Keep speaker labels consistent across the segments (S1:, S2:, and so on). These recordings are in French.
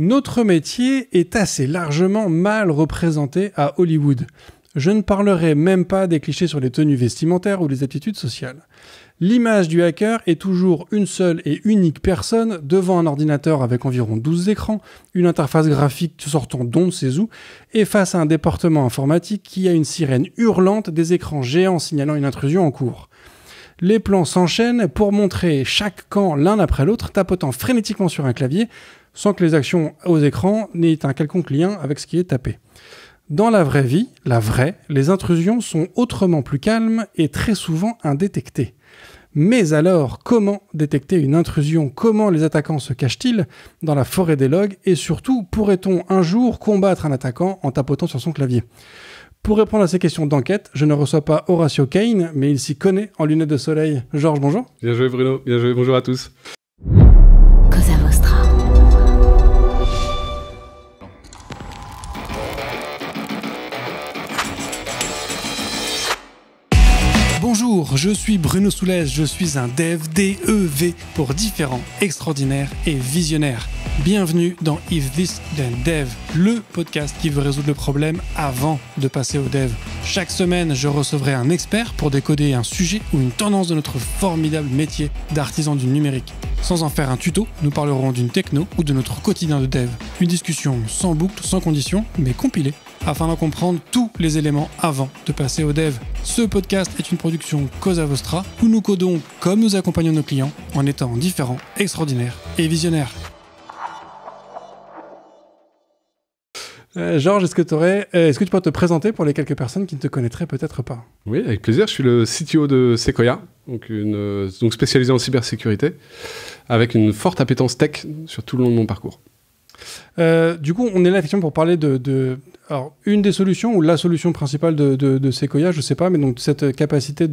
S1: Notre métier est assez largement mal représenté à Hollywood. Je ne parlerai même pas des clichés sur les tenues vestimentaires ou les aptitudes sociales. L'image du hacker est toujours une seule et unique personne devant un ordinateur avec environ 12 écrans, une interface graphique sortant d'on ne sait où, et face à un département informatique qui a une sirène hurlante des écrans géants signalant une intrusion en cours. Les plans s'enchaînent pour montrer chaque camp l'un après l'autre, tapotant frénétiquement sur un clavier, sans que les actions aux écrans n'aient un quelconque lien avec ce qui est tapé. Dans la vraie vie, les intrusions sont autrement plus calmes et très souvent indétectées. Mais alors, comment détecter une intrusion? Comment les attaquants se cachent-ils dans la forêt des logs? Et surtout, pourrait-on un jour combattre un attaquant en tapotant sur son clavier? Pour répondre à ces questions d'enquête, je ne reçois pas Horatio Caine, mais il s'y connaît en lunettes de soleil. Georges, bonjour.
S2: Bien joué Bruno, bien joué, bonjour à tous.
S3: Cosa Vostra.
S1: Bonjour, je suis Bruno Soulez, je suis un dev, D-E-V, pour différents, extraordinaires et visionnaires. Bienvenue dans If This Then Dev, le podcast qui veut résoudre le problème avant de passer au dev. Chaque semaine, je recevrai un expert pour décoder un sujet ou une tendance de notre formidable métier d'artisan du numérique. Sans en faire un tuto, nous parlerons d'une techno ou de notre quotidien de dev. Une discussion sans boucle, sans condition, mais compilée, afin d'en comprendre tous les éléments avant de passer au dev. Ce podcast est une production Cosa Vostra, où nous codons comme nous accompagnons nos clients, en étant différents, extraordinaires et visionnaires. Georges, est-ce que tu peux te présenter pour les quelques personnes qui ne te connaîtraient peut-être pas?
S2: Oui, avec plaisir. Je suis le CTO de Sequoia, donc spécialisé en cybersécurité, avec une forte appétence tech sur tout le long de mon parcours.
S1: Du coup, on est là effectivement pour parler alors, une des solutions ou la solution principale de Sequoia, je sais pas, mais donc cette capacité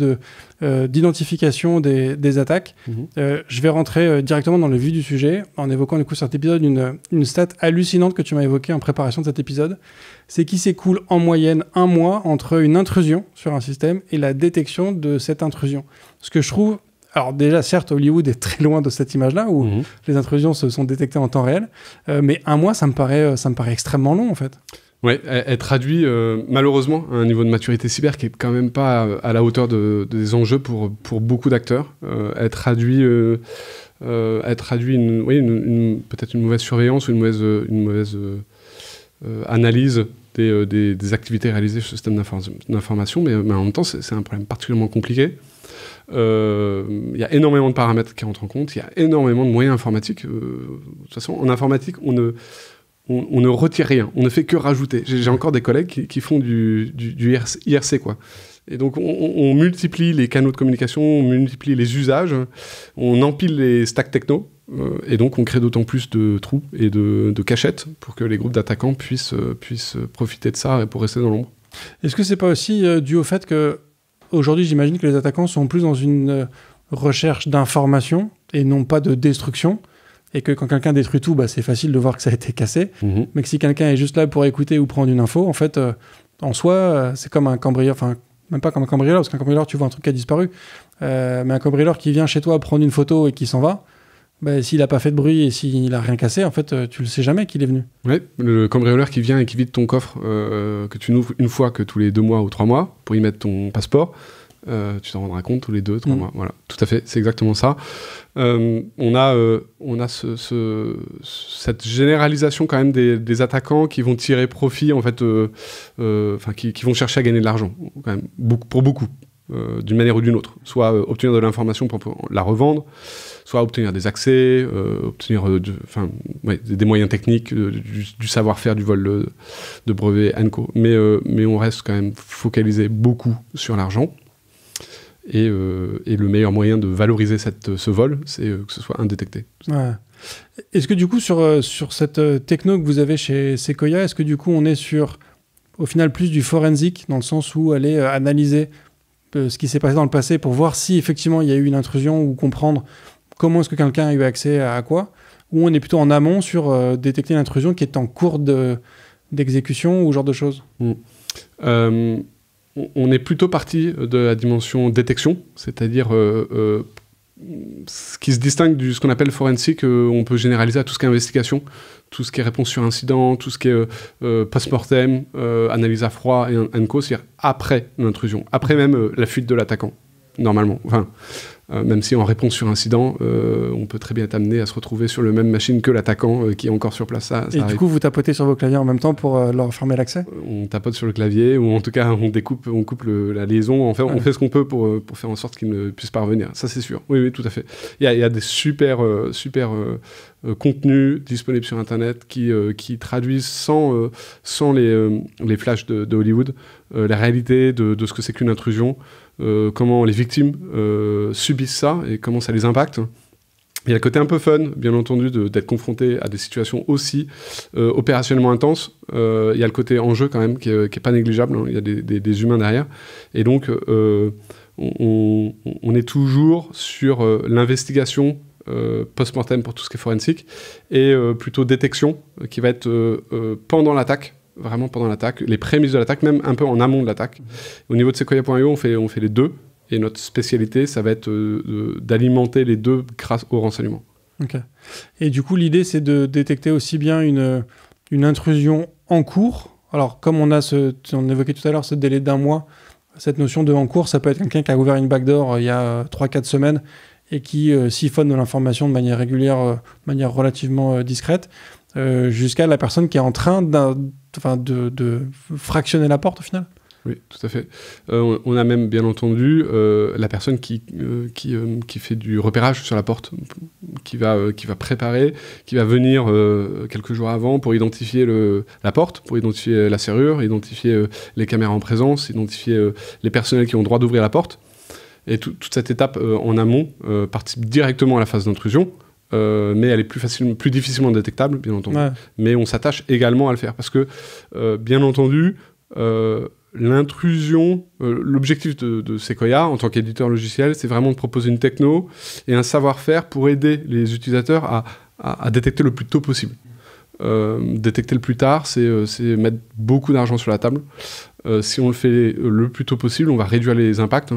S1: d'identification des attaques. Je vais rentrer directement dans le vif du sujet en évoquant du coup cet épisode une stat hallucinante que tu m'as évoquée en préparation de cet épisode. C'est qu'il s'écoule en moyenne 1 mois entre une intrusion sur un système et la détection de cette intrusion. Ce que je trouve... Alors déjà, certes, Hollywood est très loin de cette image-là où les intrusions se sont détectées en temps réel, mais 1 mois, ça me paraît extrêmement long en fait.
S2: Oui, elle traduit malheureusement un niveau de maturité cyber qui est quand même pas à la hauteur des enjeux pour beaucoup d'acteurs. Elle traduit peut-être une mauvaise surveillance ou une mauvaise analyse des activités réalisées sur le système d'information, mais en même temps, c'est un problème particulièrement compliqué. Il y a énormément de paramètres qui rentrent en compte, il y a énormément de moyens informatiques. De toute façon, en informatique, on ne retire rien, on ne fait que rajouter. J'ai encore des collègues qui font du IRC, quoi. Et donc, on multiplie les canaux de communication, on multiplie les usages, on empile les stacks techno, et donc on crée d'autant plus de trous et de cachettes pour que les groupes d'attaquants puissent profiter de ça et pour rester dans l'ombre.
S1: Est-ce que c'est pas aussi dû au fait que aujourd'hui, j'imagine que les attaquants sont plus dans une recherche d'information et non pas de destruction, et que quand quelqu'un détruit tout, c'est facile de voir que ça a été cassé, mais que si quelqu'un est juste là pour écouter ou prendre une info, en fait, en soi, c'est comme un cambrioleur, enfin, même pas comme un cambrioleur, parce qu'un cambrioleur, tu vois un truc qui a disparu, mais un cambrioleur qui vient chez toi prendre une photo et qui s'en va, s'il n'a pas fait de bruit et s'il n'a rien cassé, en fait, tu le sais jamais qu'il est venu.
S2: Oui, le cambrioleur qui vient et qui vide ton coffre, que tu n'ouvres une fois que tous les 2 mois ou 3 mois, pour y mettre ton passeport, tu t'en rendras compte tous les 2-3 mois. Voilà, tout à fait, c'est exactement ça. On a cette généralisation quand même des attaquants qui vont tirer profit, en fait, qui vont chercher à gagner de l'argent, quand même, pour beaucoup, d'une manière ou d'une autre. Soit obtenir de l'information pour la revendre, soit obtenir des accès, obtenir des moyens techniques, du savoir-faire, du vol de brevets, &co. Mais on reste quand même focalisé beaucoup sur l'argent. Et le meilleur moyen de valoriser ce vol, c'est que ce soit indétecté.
S1: Ouais. Est-ce que du coup, sur cette techno que vous avez chez Sequoia, est-ce que du coup, on est sur, au final, plus du forensique, dans le sens où aller analyser ce qui s'est passé dans le passé pour voir si effectivement il y a eu une intrusion ou comprendre comment est-ce que quelqu'un a eu accès à quoi, ou on est plutôt en amont sur détecter l'intrusion qui est en cours d'exécution ou ce genre de choses?
S2: On est plutôt parti de la dimension détection, c'est-à-dire ce qui se distingue de ce qu'on appelle forensique, on peut généraliser à tout ce qui est investigation, tout ce qui est réponse sur incident, tout ce qui est post-mortem, analyse à froid et and co, c'est-à-dire après l'intrusion, après même la fuite de l'attaquant, normalement. Enfin, même si en réponse sur incident, on peut très bien être amené à se retrouver sur le même machine que l'attaquant qui est encore sur place. Ça
S1: et du coup, vous tapotez sur vos claviers en même temps pour leur fermer l'accès ?
S2: On tapote sur le clavier, ou en tout cas, on coupe la liaison. En fait, on fait ce qu'on peut pour faire en sorte qu'il ne puisse pas revenir. Ça, c'est sûr. Oui, tout à fait. Il y a des super contenus disponibles sur Internet qui traduisent sans les flashs de Hollywood la réalité de ce que c'est qu'une intrusion. Comment les victimes subissent ça et comment ça les impacte. Il y a le côté un peu fun, bien entendu, d'être confronté à des situations aussi opérationnellement intenses. Il y a le côté enjeu quand même qui est pas négligeable, hein. Il y a des humains derrière. Et donc, on est toujours sur l'investigation post-mortem pour tout ce qui est forensique et plutôt détection qui va être pendant l'attaque. Vraiment pendant l'attaque, les prémices de l'attaque, même un peu en amont de l'attaque. Au niveau de Sequoia.io, on fait les deux, et notre spécialité, ça va être d'alimenter les deux grâce au renseignement.
S1: Ok. Et du coup, l'idée, c'est de détecter aussi bien une intrusion en cours. Alors, comme on évoquait tout à l'heure ce délai d'1 mois, cette notion de en cours, ça peut être quelqu'un qui a ouvert une backdoor il y a 3-4 semaines et qui siphonne de l'information de manière régulière, de manière relativement discrète, jusqu'à la personne qui est en train de fractionner la porte au final.
S2: Oui, tout à fait. On a même bien entendu la personne qui fait du repérage sur la porte, qui va préparer, qui va venir quelques jours avant pour identifier la porte, pour identifier la serrure, identifier les caméras en présence, identifier les personnels qui ont le droit d'ouvrir la porte. Et toute cette étape en amont participe directement à la phase d'intrusion. Mais elle est plus difficilement détectable, bien entendu. Ouais. Mais on s'attache également à le faire parce que, bien entendu, l'intrusion, l'objectif de Sequoia en tant qu'éditeur logiciel, c'est vraiment de proposer une techno et un savoir-faire pour aider les utilisateurs à détecter le plus tôt possible. Détecter le plus tard, c'est mettre beaucoup d'argent sur la table. Si on le fait le plus tôt possible, on va réduire les impacts,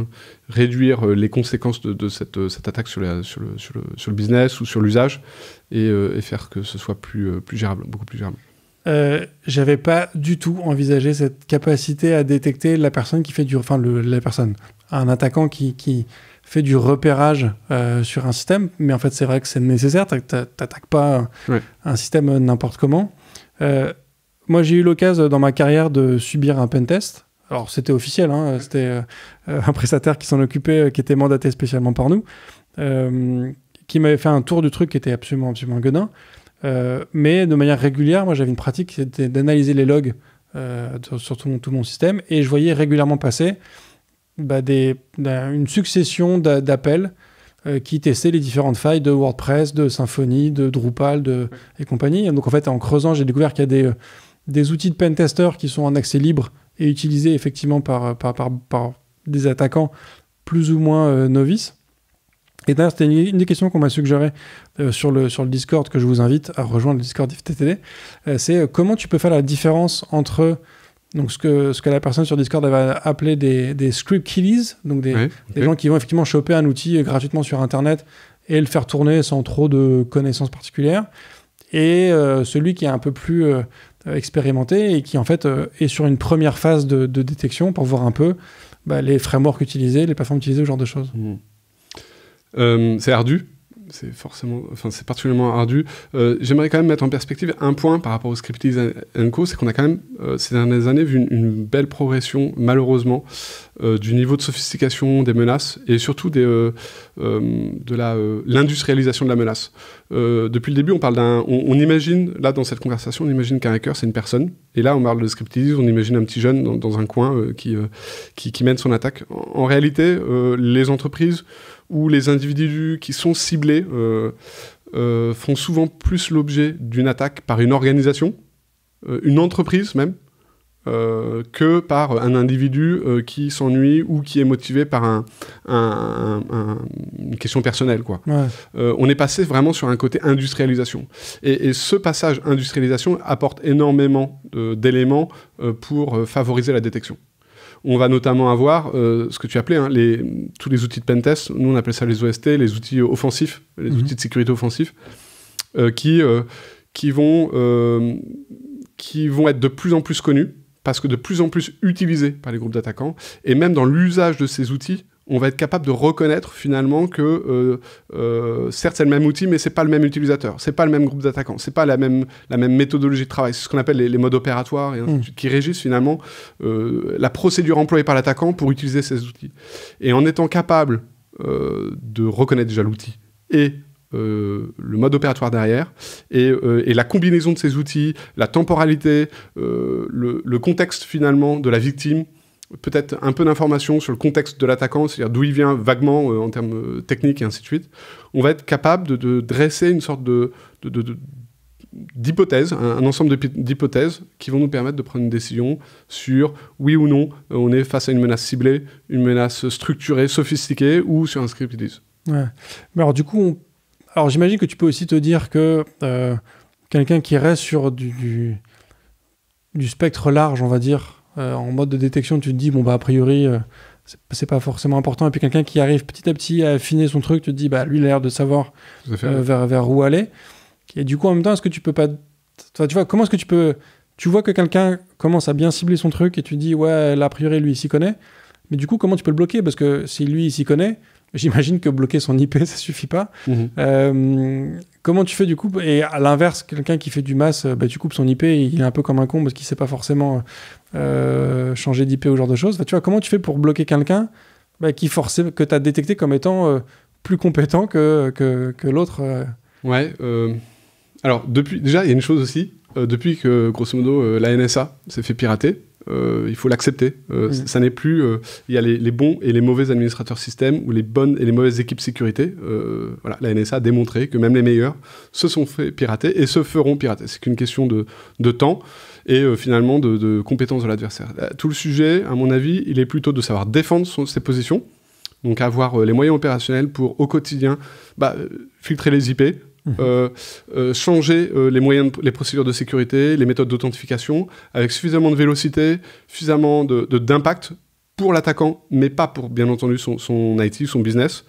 S2: réduire les conséquences de cette attaque sur le business ou sur l'usage et faire que ce soit plus gérable, beaucoup plus gérable.
S1: J'avais pas du tout envisagé cette capacité à détecter la personne qui fait un attaquant qui fait du repérage sur un système, mais en fait c'est vrai que c'est nécessaire, t'attaques pas un système n'importe comment. Moi, j'ai eu l'occasion dans ma carrière de subir un pentest. Alors, c'était officiel, hein, c'était un prestataire qui s'en occupait, qui était mandaté spécialement par nous, qui m'avait fait un tour du truc qui était absolument gueudin. Mais de manière régulière, moi, j'avais une pratique, c'était d'analyser les logs sur tout mon système, et je voyais régulièrement passer une succession d'appels qui testaient les différentes failles de WordPress, de Symfony, de Drupal et compagnie. Et donc, en fait, en creusant, j'ai découvert qu'il y a des outils de pentester qui sont en accès libre et utilisés effectivement par des attaquants plus ou moins novices. Et d'ailleurs, c'était une des questions qu'on m'a suggéré sur le Discord, que je vous invite à rejoindre, le Discord IFTTD. C'est comment tu peux faire la différence entre donc, ce que la personne sur Discord avait appelé des script kiddies, donc des gens qui vont effectivement choper un outil gratuitement sur Internet et le faire tourner sans trop de connaissances particulières, et celui qui est un peu plus expérimenté et qui en fait est sur une première phase de détection pour voir un peu les frameworks utilisés, les plateformes utilisées, ce genre de choses.
S2: C'est ardu, c'est particulièrement ardu. J'aimerais quand même mettre en perspective un point par rapport au Scripties & Co, c'est qu'on a quand même ces dernières années vu une belle progression, malheureusement, du niveau de sophistication des menaces et surtout de l'industrialisation de la menace. Depuis le début, on parle on imagine, là dans cette conversation, on imagine qu'un hacker c'est une personne, et là on parle de Scripties, on imagine un petit jeune dans un coin qui mène son attaque. En réalité, les entreprises où les individus qui sont ciblés font souvent plus l'objet d'une attaque par une organisation, une entreprise même, que par un individu qui s'ennuie ou qui est motivé par une question personnelle, quoi. Ouais. On est passé vraiment sur un côté industrialisation. Et ce passage industrialisation apporte énormément d'éléments pour favoriser la détection. on va notamment avoir ce que tu appelais tous les outils de pentest. Nous, on appelle ça les OST, les outils offensifs, les outils de sécurité offensifs, qui vont être de plus en plus connus, parce que de plus en plus utilisés par les groupes d'attaquants. Et même dans l'usage de ces outils, on va être capable de reconnaître finalement que certes c'est le même outil, mais c'est pas le même utilisateur, c'est pas le même groupe d'attaquants, c'est pas la même méthodologie de travail. C'est ce qu'on appelle les modes opératoires et ainsi de suite, qui régissent finalement la procédure employée par l'attaquant pour utiliser ces outils. Et en étant capable de reconnaître déjà l'outil et le mode opératoire derrière et la combinaison de ces outils, la temporalité, le contexte finalement de la victime, peut-être un peu d'informations sur le contexte de l'attaquant, c'est-à-dire d'où il vient vaguement en termes techniques et ainsi de suite, on va être capable de dresser une sorte d'hypothèse, un ensemble d'hypothèses qui vont nous permettre de prendre une décision sur oui ou non on est face à une menace ciblée, une menace structurée, sophistiquée ou sur un script release.
S1: Ouais. Mais alors du coup, alors j'imagine que tu peux aussi te dire que quelqu'un qui reste sur du spectre large, on va dire, en mode de détection, tu te dis, bon, bah, a priori, c'est pas forcément important. Et puis quelqu'un qui arrive petit à petit à affiner son truc, tu te dis, bah, lui, il a l'air de savoir vers où aller. Et du coup, en même temps, est-ce que tu peux pas... Enfin, tu vois, comment est-ce que tu peux... Tu vois que quelqu'un commence à bien cibler son truc et tu te dis, ouais, là, a priori, lui, il s'y connaît. Mais du coup, comment tu peux le bloquer ? Parce que si lui, il s'y connaît, j'imagine que bloquer son IP, ça suffit pas. Comment tu fais du coup ? Et à l'inverse, quelqu'un qui fait du mass, bah, tu coupes son IP, il est un peu comme un con parce qu'il sait pas forcément changer d'IP ou ce genre de choses. Enfin, tu vois, comment tu fais pour bloquer quelqu'un que tu as détecté comme étant plus compétent que l'autre
S2: Ouais. Alors, déjà, il y a une chose aussi. Depuis que, grosso modo, la NSA s'est fait pirater, il faut l'accepter. Ça n'est plus... Il y a les bons et les mauvais administrateurs système ou les bonnes et les mauvaises équipes sécurité. Voilà, la NSA a démontré que même les meilleurs se sont fait pirater et se feront pirater. C'est qu'une question de temps et finalement de compétences de l'adversaire. Tout le sujet, à mon avis, il est plutôt de savoir défendre ses positions, donc avoir les moyens opérationnels pour, au quotidien, filtrer les IP, changer les procédures de sécurité, les méthodes d'authentification, avec suffisamment de vélocité, suffisamment d'impact pour l'attaquant, mais pas pour, bien entendu, son IT, son business,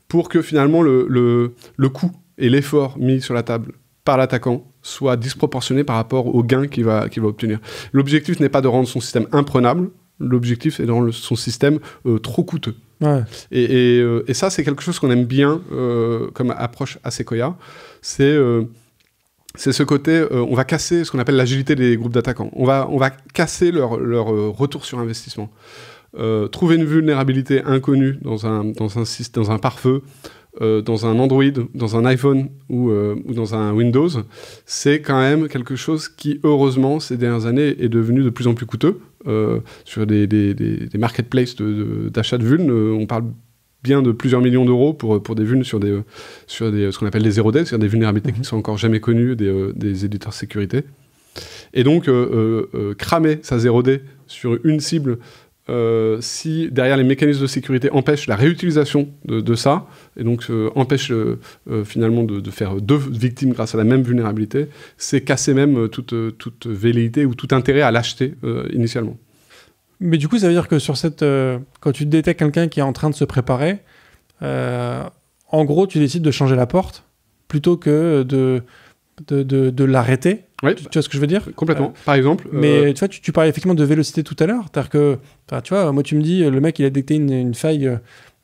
S2: pour que finalement le coût et l'effort mis sur la table par l'attaquant soit disproportionné par rapport au gain qu'il va obtenir. L'objectif n'est pas de rendre son système imprenable, l'objectif est de rendre son système trop coûteux. Ouais. Et ça, c'est quelque chose qu'on aime bien comme approche à Sequoia. C'est ce côté, on va casser ce qu'on appelle l'agilité des groupes d'attaquants. On va casser leur retour sur investissement. Trouver une vulnérabilité inconnue dans un pare-feu, dans un Android, dans un iPhone ou dans un Windows, c'est quand même quelque chose qui, heureusement, ces dernières années, est devenu de plus en plus coûteux. Sur des marketplaces d'achat de vulnes, on parle bien de plusieurs millions d'euros pour des vulnes sur ce qu'on appelle des 0D, c'est-à-dire des vulnérabilités qui ne sont encore jamais connues des éditeurs sécurité. Et donc, cramer sa 0D sur une cible, si derrière les mécanismes de sécurité empêchent la réutilisation de ça, et donc empêchent finalement de faire deux victimes grâce à la même vulnérabilité, c'est casser même toute velléité ou tout intérêt à l'acheter initialement.
S1: Mais du coup, ça veut dire que sur quand tu détectes quelqu'un qui est en train de se préparer, en gros, tu décides de changer la porte plutôt que de l'arrêter.
S2: Oui,
S1: tu vois ce que je veux dire ?
S2: Complètement. Par exemple.
S1: Mais tu vois, tu parlais effectivement de vélocité tout à l'heure. C'est-à-dire que, tu vois, moi tu me dis, le mec il a détecté une faille,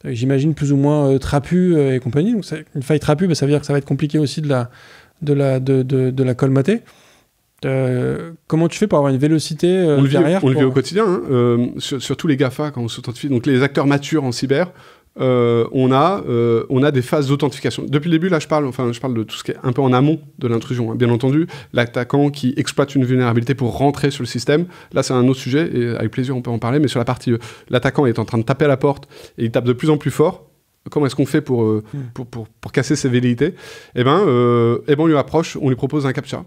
S1: j'imagine plus ou moins trapue et compagnie. Donc une faille trapue, ça veut dire que ça va être compliqué aussi de la colmater. Comment tu fais pour avoir une vélocité derrière ?
S2: On le vit au quotidien, sur tous les GAFA quand on s'authentifie. Donc les acteurs matures en cyber. On a des phases d'authentification. Depuis le début, là, je parle de tout ce qui est un peu en amont de l'intrusion. Hein. Bien entendu, l'attaquant qui exploite une vulnérabilité pour rentrer sur le système, là, c'est un autre sujet, et avec plaisir, on peut en parler, mais sur la partie, l'attaquant est en train de taper à la porte, et il tape de plus en plus fort. Comment est-ce qu'on fait pour casser ses velléités ? On lui approche, on lui propose un captcha.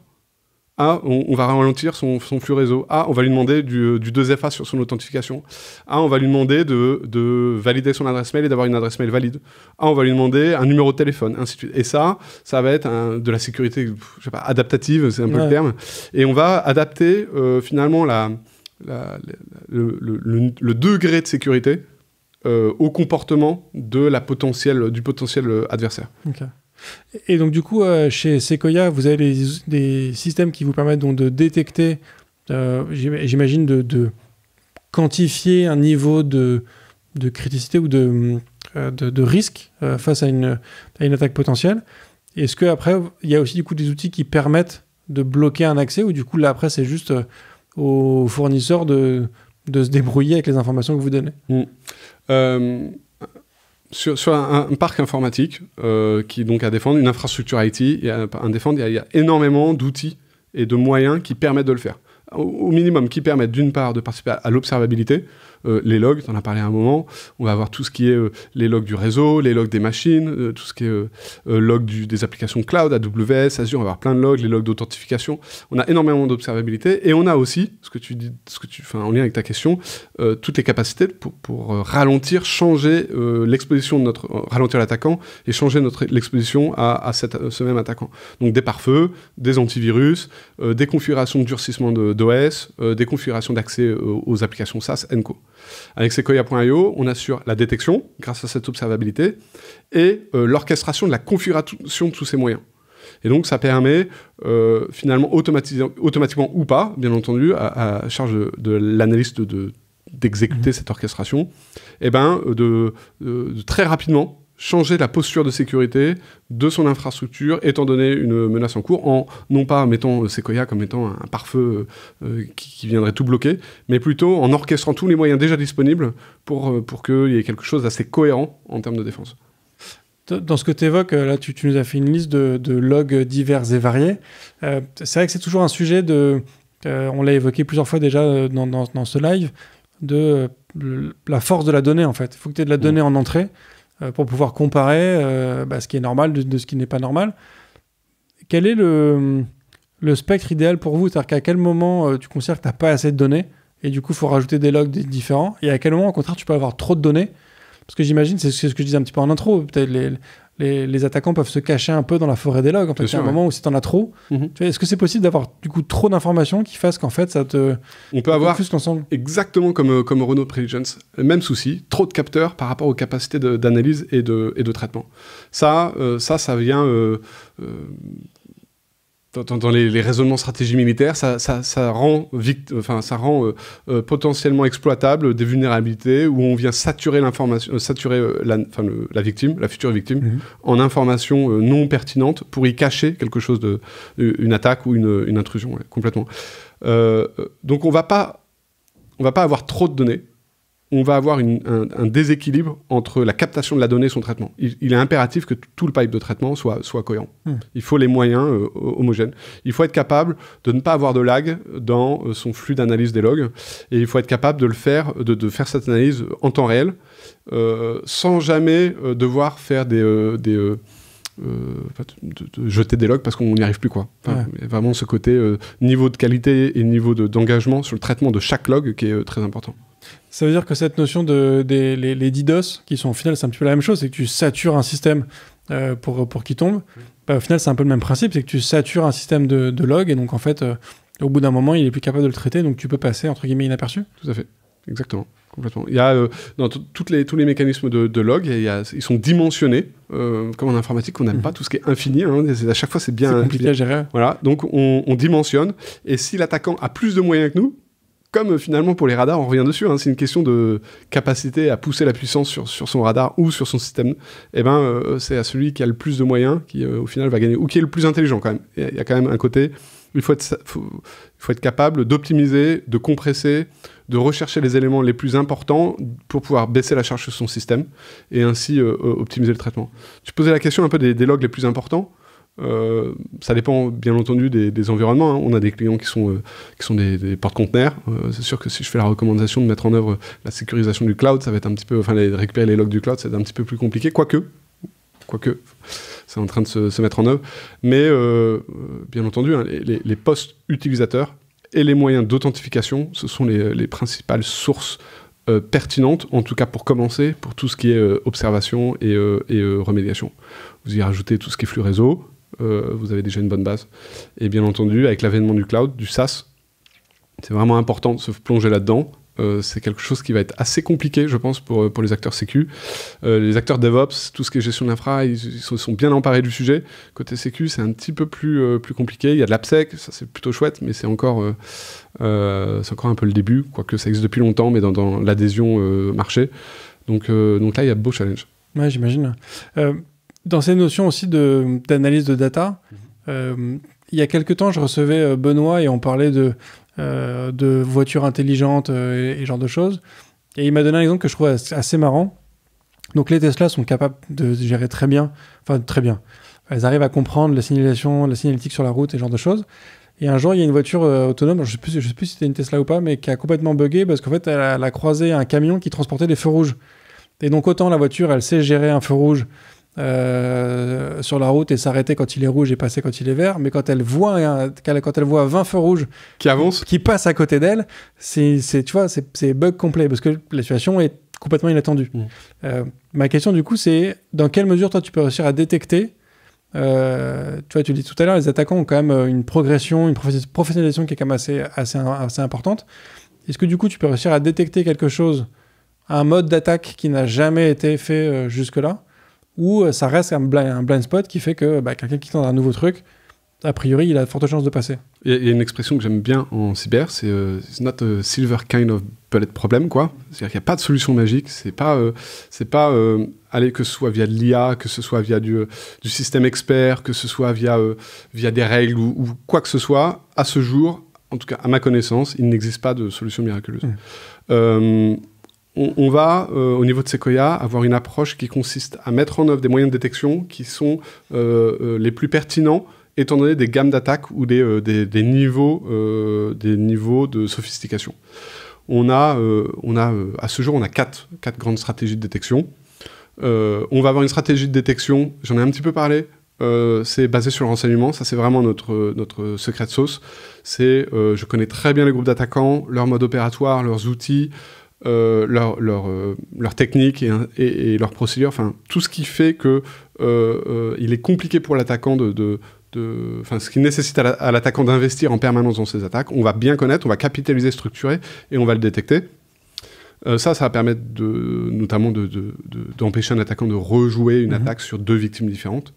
S2: On va ralentir son flux réseau. On va lui demander du 2FA sur son authentification. On va lui demander de valider son adresse mail et d'avoir une adresse mail valide. On va lui demander un numéro de téléphone, ainsi de suite. Et ça va être de la sécurité, je sais pas, adaptative, c'est un peu le terme. Et on va adapter finalement le degré de sécurité au comportement du potentiel adversaire.
S1: Okay. Et donc, du coup, chez Sequoia, vous avez des systèmes qui vous permettent donc de détecter, j'imagine, de quantifier un niveau de criticité ou de risque face à une attaque potentielle. Est-ce qu'après, il y a aussi du coup des outils qui permettent de bloquer un accès, ou du coup, là, après, c'est juste aux fournisseurs de se débrouiller avec les informations que vous donnez?
S2: Sur un parc informatique qui donc à défendre, une infrastructure IT, il y a énormément d'outils et de moyens qui permettent de le faire. Au minimum, qui permettent d'une part de participer à l'observabilité, les logs, tu en as parlé à un moment, on va avoir tout ce qui est les logs du réseau, les logs des machines, tout ce qui est logs des applications cloud, AWS, Azure, on va avoir plein de logs, les logs d'authentification. On a énormément d'observabilité et on a aussi, en lien avec ta question, toutes les capacités pour ralentir, changer l'exposition de ralentir l'attaquant et changer l'exposition à ce même attaquant. Donc des pare-feux, des antivirus, des configurations de durcissement d'OS, des configurations d'accès aux applications SaaS, & Co. Avec Sequoia.io, on assure la détection, grâce à cette observabilité, et l'orchestration de la configuration de tous ces moyens. Et donc, ça permet, finalement, automatiquement ou pas, bien entendu, à charge de l'analyste d'exécuter cette orchestration, et de très rapidement changer la posture de sécurité de son infrastructure, étant donné une menace en cours, non pas mettant Sequoia comme étant un pare-feu qui viendrait tout bloquer, mais plutôt en orchestrant tous les moyens déjà disponibles pour qu'il y ait quelque chose d'assez cohérent en termes de défense.
S1: Dans ce que tu évoques, là, tu nous as fait une liste de logs divers et variés. C'est vrai que c'est toujours un sujet on l'a évoqué plusieurs fois déjà dans ce live, de la force de la donnée, en fait. Il faut que tu aies de la donnée en entrée, pour pouvoir comparer ce qui est normal de ce qui n'est pas normal. Quel est le spectre idéal pour vous? C'est-à-dire qu'à quel moment tu considères que tu n'as pas assez de données et du coup il faut rajouter des logs différents, et à quel moment au contraire tu peux avoir trop de données? Parce que j'imagine, c'est ce que je disais un petit peu en intro, peut-être les attaquants peuvent se cacher un peu dans la forêt des logs. En fait, il y a un moment où si tu en as trop, est-ce que c'est possible d'avoir du coup trop d'informations qui fassent qu'en fait ça te...
S2: On peut avoir
S1: plus l'ensemble.
S2: Exactement comme Renault Preligence, même souci, trop de capteurs par rapport aux capacités d'analyse et de traitement. Ça vient... Dans les raisonnements stratégie militaire, ça rend potentiellement exploitable des vulnérabilités où on vient saturer l'information, la victime, la future victime, en informations non pertinentes pour y cacher quelque chose une attaque ou une intrusion, complètement. Donc on va pas avoir trop de données. On va avoir un déséquilibre entre la captation de la donnée et son traitement. Il est impératif que tout le pipe de traitement soit cohérent. Il faut les moyens homogènes. Il faut être capable de ne pas avoir de lag dans son flux d'analyse des logs, et il faut être capable de faire cette analyse en temps réel, sans jamais devoir faire de jeter des logs parce qu'on n'y arrive plus, quoi. Vraiment ce côté niveau de qualité et niveau d'engagement sur le traitement de chaque log qui est très important.
S1: Ça veut dire que cette notion les DDoS, qui sont au final, c'est un petit peu la même chose, c'est que tu satures un système pour qu'il tombe. Au final, c'est un peu le même principe, c'est que tu satures un système de logs, et donc en fait, au bout d'un moment, il est plus capable de le traiter, donc tu peux passer, entre guillemets, inaperçu.
S2: Tout à fait, exactement. Complètement. Il y a dans tous les mécanismes de log, ils sont dimensionnés, comme en informatique, on n'aime pas tout ce qui est infini. À chaque fois, c'est bien.
S1: C'est compliqué à gérer.
S2: Voilà, donc on dimensionne. Et si l'attaquant a plus de moyens que nous, comme finalement pour les radars, on revient dessus, c'est une question de capacité à pousser la puissance sur son radar ou sur son système, c'est à celui qui a le plus de moyens qui, au final, va gagner, ou qui est le plus intelligent quand même. Il y a quand même un côté, il faut être capable d'optimiser, de compresser, de rechercher les éléments les plus importants pour pouvoir baisser la charge sur son système et ainsi optimiser le traitement. Tu posais la question un peu des logs les plus importants. Ça dépend bien entendu des environnements. On a des clients qui sont des porte-conteneurs. C'est sûr que si je fais la recommandation de mettre en œuvre la sécurisation du cloud, ça va être un petit peu, récupérer les logs du cloud, ça va être un petit peu plus compliqué, quoique c'est en train de se mettre en œuvre. Mais bien entendu, les postes utilisateurs et les moyens d'authentification, ce sont les principales sources pertinentes, en tout cas pour commencer, pour tout ce qui est observation et remédiation. Vous y rajoutez tout ce qui est flux réseau, vous avez déjà une bonne base. Et bien entendu, avec l'avènement du cloud, du SaaS, C'est vraiment important de se plonger là-dedans. C'est quelque chose qui va être assez compliqué, je pense, pour les acteurs sécu. Les acteurs DevOps, tout ce qui est gestion d'infra, ils se sont bien emparés du sujet. Côté sécu, c'est un petit peu plus compliqué. Il y a de l'AppSec, ça c'est plutôt chouette, mais c'est encore un peu le début, quoique ça existe depuis longtemps, mais dans l'adhésion marché. Donc là, il y a de beaux challenges.
S1: Ouais, j'imagine. Dans ces notions aussi d'analyse de data, il y a quelques temps, je recevais Benoît et on parlait de voitures intelligentes et ce genre de choses. Et il m'a donné un exemple que je trouvais assez marrant. Donc les Tesla sont capables de gérer très bien. Elles arrivent à comprendre la signalétique sur la route et ce genre de choses. Et un jour, il y a une voiture autonome, je sais plus si c'était une Tesla ou pas, mais qui a complètement bugué parce qu'en fait, elle a croisé un camion qui transportait des feux rouges. Et donc autant la voiture, elle sait gérer un feu rouge sur la route et s'arrêter quand il est rouge et passer quand il est vert, mais quand elle voit 20 feux rouges
S2: qui avancent,
S1: qui passent à côté d'elle, c'est bug complet parce que la situation est complètement inattendue. Ma question du coup, c'est dans quelle mesure toi tu peux réussir à détecter, tu vois, tu dis tout à l'heure, les attaquants ont quand même une progression, une professionnalisation qui est quand même assez importante. Est-ce que du coup tu peux réussir à détecter quelque chose, un mode d'attaque qui n'a jamais été fait jusque-là, ou ça reste un blind spot qui fait que quelqu'un qui tente un nouveau truc, a priori, il a de fortes chances de passer.
S2: Il y a une expression que j'aime bien en cyber, c'est it's not a silver kind of bullet problem, quoi. C'est-à-dire qu'il n'y a pas de solution magique, c'est pas aller, que ce soit via de l'IA, que ce soit via du système expert, que ce soit via des règles ou quoi que ce soit. À ce jour, en tout cas à ma connaissance, il n'existe pas de solution miraculeuse. On va, au niveau de Sequoia, avoir une approche qui consiste à mettre en œuvre des moyens de détection qui sont les plus pertinents, étant donné des gammes d'attaque ou des niveaux de sophistication. À ce jour, on a quatre grandes stratégies de détection. On va avoir une stratégie de détection, j'en ai un petit peu parlé, c'est basé sur le renseignement, ça c'est vraiment notre secret sauce. Je connais très bien les groupes d'attaquants, leur mode opératoire, leurs outils, leur technique et leurs procédures, enfin tout ce qui fait que il est compliqué pour l'attaquant ce qui nécessite à l'attaquant d'investir en permanence dans ses attaques. On va bien connaître, on va capitaliser, structurer et on va le détecter. Ça va permettre notamment d'empêcher un attaquant de rejouer une attaque sur 2 victimes différentes.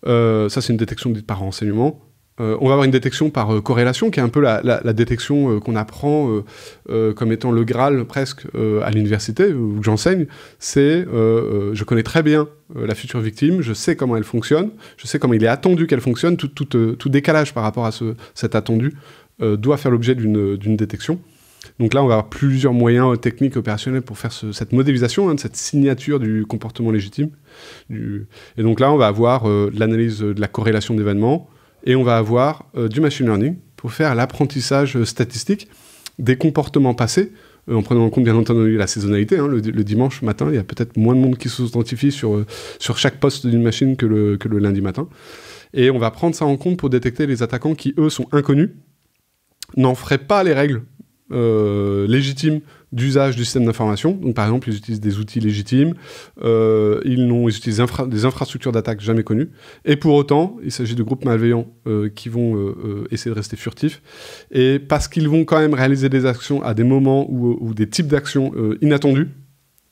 S2: Ça c'est une détection dite par renseignement. On va avoir une détection par corrélation, qui est un peu la détection qu'on apprend comme étant le Graal presque à l'université où j'enseigne. Je connais très bien la future victime, je sais comment elle fonctionne, je sais comment il est attendu qu'elle fonctionne, tout décalage par rapport à cet attendu doit faire l'objet d'une détection. Donc là, on va avoir plusieurs moyens techniques opérationnels pour faire cette modélisation, de cette signature du comportement légitime. Et donc là, on va avoir l'analyse de la corrélation d'événements, et on va avoir du machine learning pour faire l'apprentissage statistique des comportements passés, en prenant en compte bien entendu la saisonnalité. Le dimanche matin, il y a peut-être moins de monde qui s'identifie sur chaque poste d'une machine que le lundi matin. Et on va prendre ça en compte pour détecter les attaquants qui, eux, sont inconnus, n'en feraient pas les règles légitimes d'usage du système d'information. Donc, par exemple, ils utilisent des outils légitimes, ils utilisent des infrastructures d'attaque jamais connues, et pour autant, il s'agit de groupes malveillants qui vont essayer de rester furtifs, et parce qu'ils vont quand même réaliser des actions à des moments ou des types d'actions inattendus,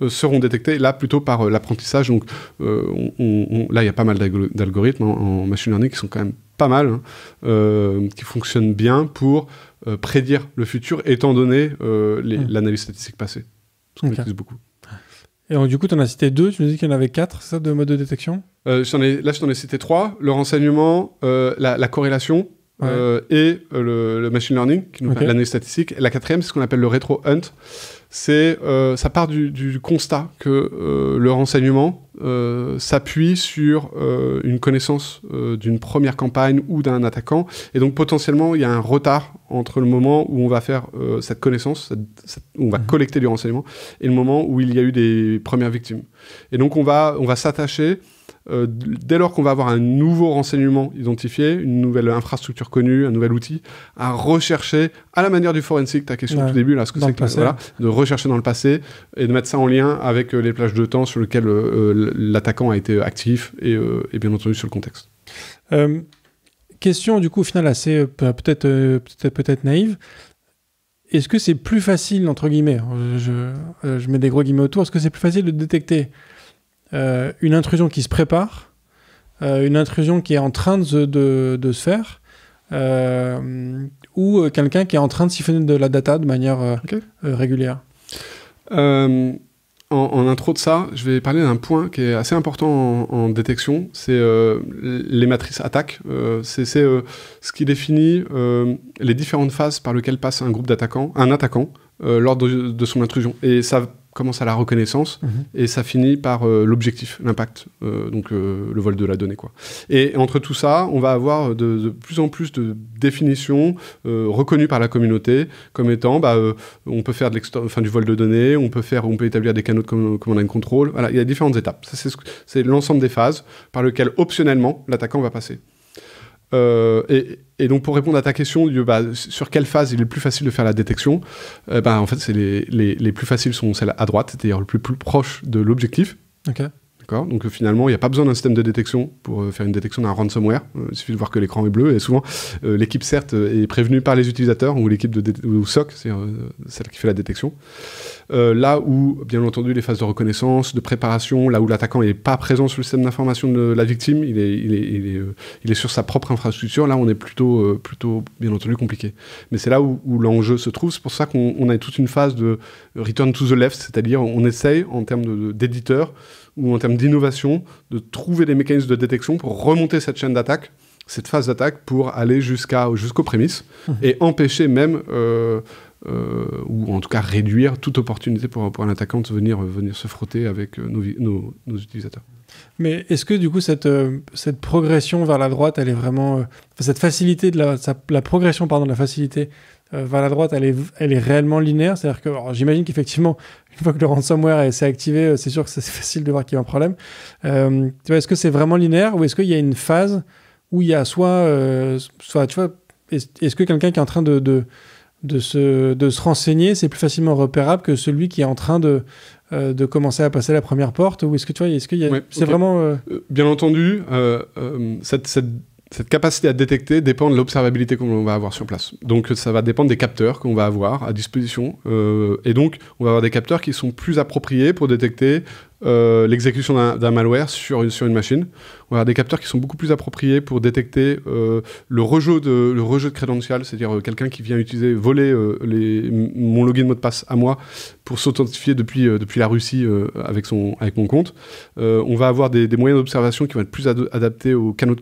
S2: seront détectés, là, plutôt par l'apprentissage. Donc, là, il y a pas mal d'algorithmes en machine learning qui sont quand même pas mal, qui fonctionnent bien pour prédire le futur, étant donné l'analyse statistique passée. Parce qu'on utilise beaucoup.
S1: Et donc, du coup, tu en as cité 2, tu nous dis qu'il y en avait 4, c'est ça, de modes de détection ?
S2: Je t'en ai cité 3, le renseignement, la corrélation, et le machine learning, qui nous permet l'analyse statistique. La 4e, c'est ce qu'on appelle le rétro-hunt. Ça part du constat que le renseignement s'appuie sur une connaissance d'une première campagne ou d'un attaquant, et donc potentiellement il y a un retard entre le moment où on va faire cette connaissance, où on va collecter du renseignement, et le moment où il y a eu des premières victimes. Et donc on va s'attacher, dès lors qu'on va avoir un nouveau renseignement identifié, une nouvelle infrastructure connue, un nouvel outil, à rechercher, à la manière du forensic, ta question au tout début, là, ce que c'est que, de rechercher dans le passé et de mettre ça en lien avec les plages de temps sur lesquelles l'attaquant a été actif et bien entendu sur le contexte.
S1: Question du coup au final assez peut-être naïve. est-ce que c'est plus facile, entre guillemets, je mets des gros guillemets autour, est-ce que c'est plus facile de détecter une intrusion qui se prépare, une intrusion qui est en train de se faire, ou quelqu'un qui est en train de siphonner de la data de manière régulière?
S2: En intro de ça, je vais parler d'un point qui est assez important en détection, c'est les matrices attaques. C'est ce qui définit les différentes phases par lesquelles passe un attaquant lors de son intrusion. Et ça commence à la reconnaissance et ça finit par l'objectif, l'impact, donc le vol de la donnée, quoi. Et entre tout ça, on va avoir de plus en plus de définitions reconnues par la communauté comme étant, on peut faire du vol de données, on peut établir des canaux de command and control. Voilà, il y a différentes étapes. Ça, c'est l'ensemble des phases par lesquelles optionnellement l'attaquant va passer. Et donc pour répondre à ta question sur quelle phase il est le plus facile de faire la détection, en fait c'est les plus faciles sont celles à droite, c'est-à-dire le plus proche de l'objectif.
S1: Ok.
S2: D'accord. Donc finalement il n'y a pas besoin d'un système de détection pour faire une détection d'un ransomware, il suffit de voir que l'écran est bleu et souvent l'équipe CERT est prévenue par les utilisateurs ou l'équipe ou SOC, c'est celle qui fait la détection. Là où, bien entendu, les phases de reconnaissance, de préparation, là où l'attaquant n'est pas présent sur le système d'information de la victime, il est sur sa propre infrastructure, là on est plutôt bien entendu, compliqué. Mais c'est là où l'enjeu se trouve, c'est pour ça qu'on a toute une phase de return to the left, c'est-à-dire on essaye, en termes d'éditeur ou en termes d'innovation, de trouver des mécanismes de détection pour remonter cette chaîne d'attaque, cette phase d'attaque, pour aller jusqu'aux prémices, et empêcher même... ou en tout cas réduire toute opportunité pour un attaquant de venir se frotter avec nos utilisateurs. Mais
S1: est-ce que du coup cette progression vers la droite, elle est vraiment cette facilité de la progression de la facilité vers la droite, elle est réellement linéaire? C'est-à-dire que j'imagine qu'effectivement une fois que le ransomware s'est activé, c'est sûr que c'est facile de voir qu'il y a un problème. Est-ce que c'est vraiment linéaire ou est-ce qu'il y a une phase où il y a soit tu vois, est-ce que quelqu'un qui est en train de se renseigner, c'est plus facilement repérable que celui qui est en train de commencer à passer la première porte? Ou est-ce que tu vois, c'est vraiment...
S2: Bien entendu, cette capacité à détecter dépend de l'observabilité qu'on va avoir sur place. Donc ça va dépendre des capteurs qu'on va avoir à disposition. Et donc on va avoir des capteurs qui sont plus appropriés pour détecter l'exécution d'un malware sur une machine. On va avoir des capteurs qui sont beaucoup plus appropriés pour détecter le rejeu de credentials, c'est-à-dire quelqu'un qui vient voler mon login mot de passe à moi pour s'authentifier depuis la Russie avec mon compte. On va avoir des moyens d'observation qui vont être plus adaptés aux canaux de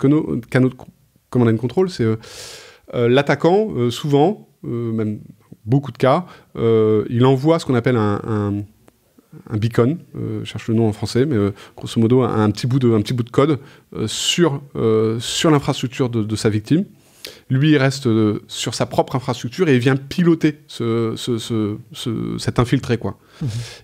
S2: command and control. C'est l'attaquant, souvent, même beaucoup de cas, il envoie ce qu'on appelle un beacon, je cherche le nom en français, mais grosso modo un petit bout de code sur l'infrastructure de sa victime. Lui, il reste sur sa propre infrastructure et il vient piloter cet infiltré, quoi.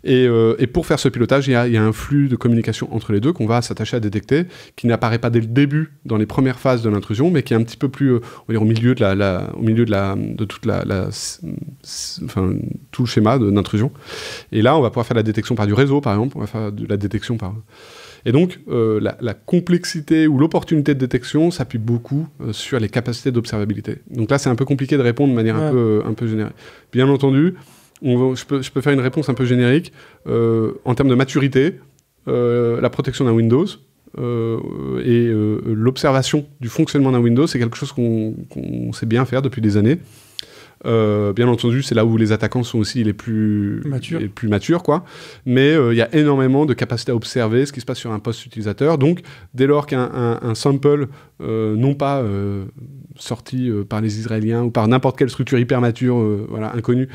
S2: Et pour faire ce pilotage, il y a un flux de communication entre les deux qu'on va s'attacher à détecter, qui n'apparaît pas dès le début dans les premières phases de l'intrusion, mais qui est un petit peu plus au milieu de tout le schéma d'intrusion. Et là, on va pouvoir faire la détection par du réseau, par exemple. On va faire de la détection par... Et donc, la complexité ou l'opportunité de détection s'appuie beaucoup sur les capacités d'observabilité. Donc là, c'est un peu compliqué de répondre de manière un peu générique. Bien entendu, je peux faire une réponse un peu générique. En termes de maturité, la protection d'un Windows et l'observation du fonctionnement d'un Windows, c'est quelque chose qu'on sait bien faire depuis des années. Bien entendu, c'est là où les attaquants sont aussi les plus matures, quoi. Mais il y a énormément de capacité à observer ce qui se passe sur un poste utilisateur. Donc, dès lors qu'un sample, non pas sorti par les Israéliens ou par n'importe quelle structure hyper mature, inconnue,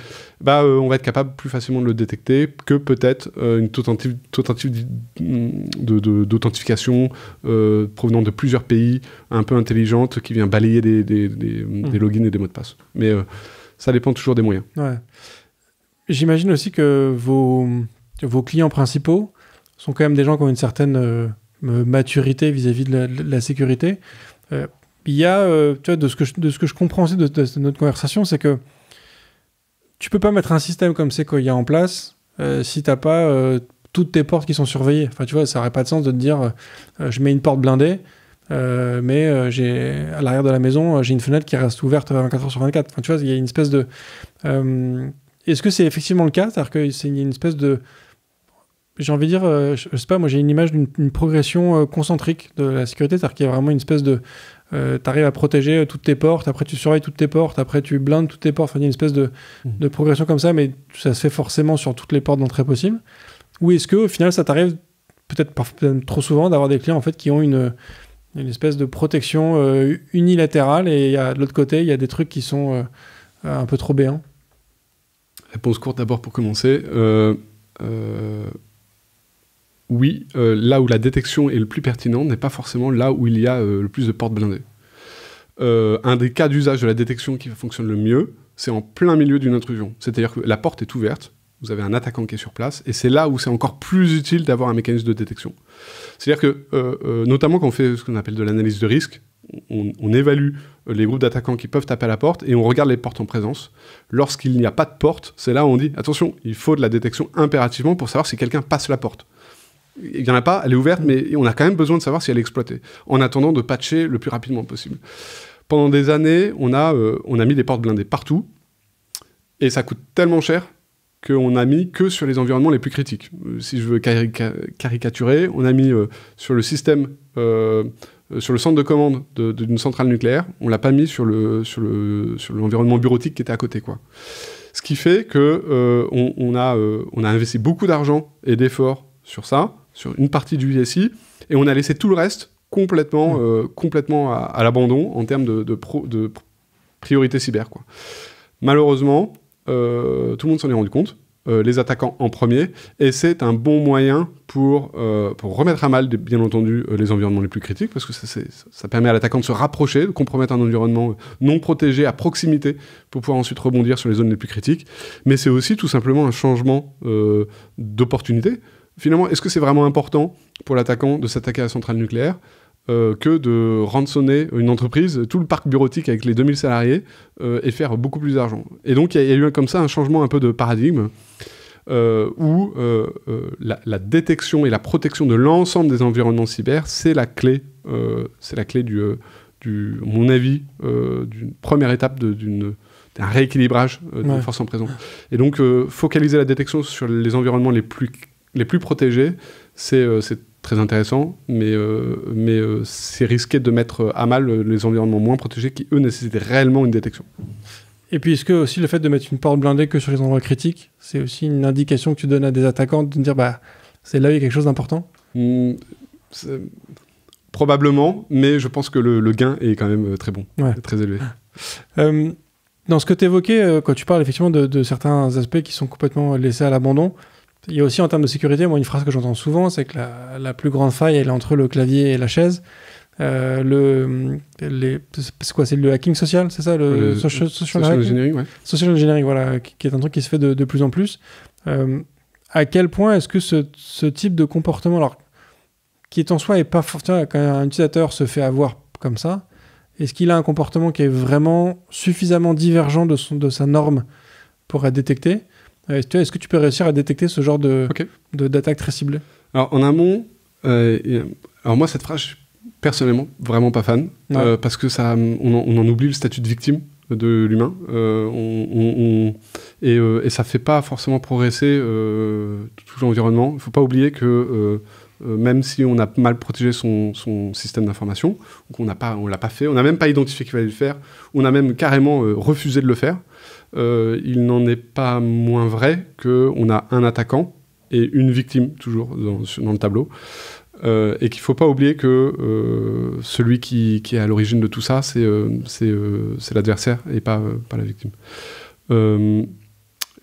S2: on va être capable plus facilement de le détecter que peut-être une tentative d'authentification provenant de plusieurs pays, un peu intelligente, qui vient balayer des logins et des mots de passe. Mais ça dépend toujours des moyens.
S1: Ouais. J'imagine aussi que vos clients principaux sont quand même des gens qui ont une certaine maturité vis-à-vis de la sécurité. Il y a, tu vois, de ce que je comprends aussi de notre conversation, c'est que tu peux pas mettre un système comme Sequoia en place si t'as pas toutes tes portes qui sont surveillées. Enfin, tu vois, ça aurait pas de sens de te dire je mets une porte blindée, mais à l'arrière de la maison, j'ai une fenêtre qui reste ouverte 24 heures sur 24. Enfin, tu vois, il y a une espèce de... est-ce que c'est effectivement le cas? C'est-à-dire qu'il y a une espèce de... J'ai envie de dire, je sais pas, moi j'ai une image d'une progression concentrique de la sécurité, c'est-à-dire qu'il y a vraiment une espèce de... t'arrives à protéger toutes tes portes, après tu surveilles toutes tes portes, après tu blindes toutes tes portes, enfin il y a une espèce de progression comme ça, mais ça se fait forcément sur toutes les portes d'entrée possibles. Ou est-ce qu'au final ça t'arrive peut-être trop souvent d'avoir des clients en fait qui ont une espèce de protection unilatérale et de l'autre côté il y a des trucs qui sont un peu trop béants?
S2: Réponse courte d'abord pour commencer. Oui, là où la détection est le plus pertinent n'est pas forcément là où il y a le plus de portes blindées. Un des cas d'usage de la détection qui fonctionne le mieux, c'est en plein milieu d'une intrusion. C'est-à-dire que la porte est ouverte, vous avez un attaquant qui est sur place, et c'est là où c'est encore plus utile d'avoir un mécanisme de détection. C'est-à-dire que, notamment quand on fait ce qu'on appelle de l'analyse de risque, on évalue les groupes d'attaquants qui peuvent taper à la porte et on regarde les portes en présence. Lorsqu'il n'y a pas de porte, c'est là où on dit « Attention, il faut de la détection impérativement pour savoir si quelqu'un passe la porte ». Il n'y en a pas, elle est ouverte, mais on a quand même besoin de savoir si elle est exploitée, en attendant de patcher le plus rapidement possible. Pendant des années, on a mis des portes blindées partout, et ça coûte tellement cher qu'on a mis que sur les environnements les plus critiques. Si je veux caricaturer, on a mis sur le système, sur le centre de commande d'une centrale nucléaire, on ne l'a pas mis sur l'environnement bureautique qui était à côté, quoi. Ce qui fait qu'on a investi beaucoup d'argent et d'efforts sur ça, sur une partie du SI, et on a laissé tout le reste complètement à l'abandon en termes de priorité cyber, quoi. Malheureusement, tout le monde s'en est rendu compte, les attaquants en premier, et c'est un bon moyen pour remettre à mal, bien entendu, les environnements les plus critiques, parce que ça permet à l'attaquant de se rapprocher, de compromettre un environnement non protégé à proximité, pour pouvoir ensuite rebondir sur les zones les plus critiques, mais c'est aussi tout simplement un changement d'opportunité. Finalement, est-ce que c'est vraiment important pour l'attaquant de s'attaquer à la centrale nucléaire que de rançonner une entreprise, tout le parc bureautique avec les 2000 salariés, et faire beaucoup plus d'argent? Et donc, il y a eu comme ça un changement un peu de paradigme où la détection et la protection de l'ensemble des environnements cyber, c'est la clé à mon avis, d'une première étape d'un rééquilibrage des forces en présence. Et donc, focaliser la détection sur les environnements les plus protégés, c'est très intéressant, mais c'est risqué de mettre à mal les environnements moins protégés qui, eux, nécessitent réellement une détection. Et
S1: puis, est-ce que aussi le fait de mettre une porte blindée que sur les endroits critiques, c'est aussi une indication que tu donnes à des attaquants de dire c'est là où il y a quelque chose d'important?
S2: Probablement, mais je pense que le gain est quand même très bon, très élevé.
S1: Dans ce que tu évoquais, quand tu parles effectivement de certains aspects qui sont complètement laissés à l'abandon, il y a aussi en termes de sécurité, moi une phrase que j'entends souvent, c'est que la plus grande faille, elle est entre le clavier et la chaise. C'est quoi, c'est le hacking social, c'est ça, le social
S2: engineering, ouais.
S1: Social engineering, voilà, qui est un truc qui se fait de plus en plus. À quel point est-ce que ce type de comportement, alors, qui est en soi est pas forcément, quand un utilisateur se fait avoir comme ça, est-ce qu'il a un comportement qui est vraiment suffisamment divergent de sa norme pour être détecté? Est-ce que tu peux réussir à détecter ce genre d'attaque très ciblée?
S2: Alors, en amont, alors moi, cette phrase, je suis personnellement vraiment pas fan, parce que on en oublie le statut de victime de l'humain, et ça fait pas forcément progresser tout l'environnement. Il ne faut pas oublier que même si on a mal protégé son système d'information, ou qu'on l'a pas fait, on n'a même pas identifié qu'il fallait le faire, on a même carrément refusé de le faire, il n'en est pas moins vrai qu'on a un attaquant et une victime, toujours dans le tableau, et qu'il ne faut pas oublier que celui qui est à l'origine de tout ça, c'est l'adversaire et pas la victime.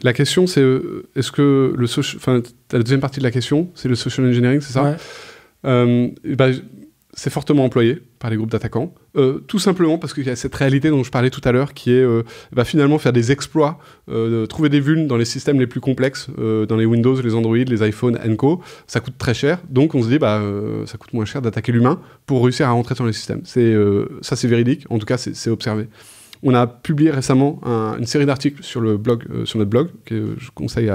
S2: La question, c'est est-ce que la deuxième partie de la question, c'est le social engineering, c'est ça? C'est fortement employé par les groupes d'attaquants, tout simplement parce qu'il y a cette réalité dont je parlais tout à l'heure, qui est finalement faire des exploits, trouver des vulnes dans les systèmes les plus complexes, dans les Windows, les Android, les iPhones, & Co. Ça coûte très cher, donc on se dit ça coûte moins cher d'attaquer l'humain pour réussir à rentrer dans les systèmes. Ça c'est véridique, en tout cas c'est observé. On a publié récemment une série d'articles sur notre blog, que je conseille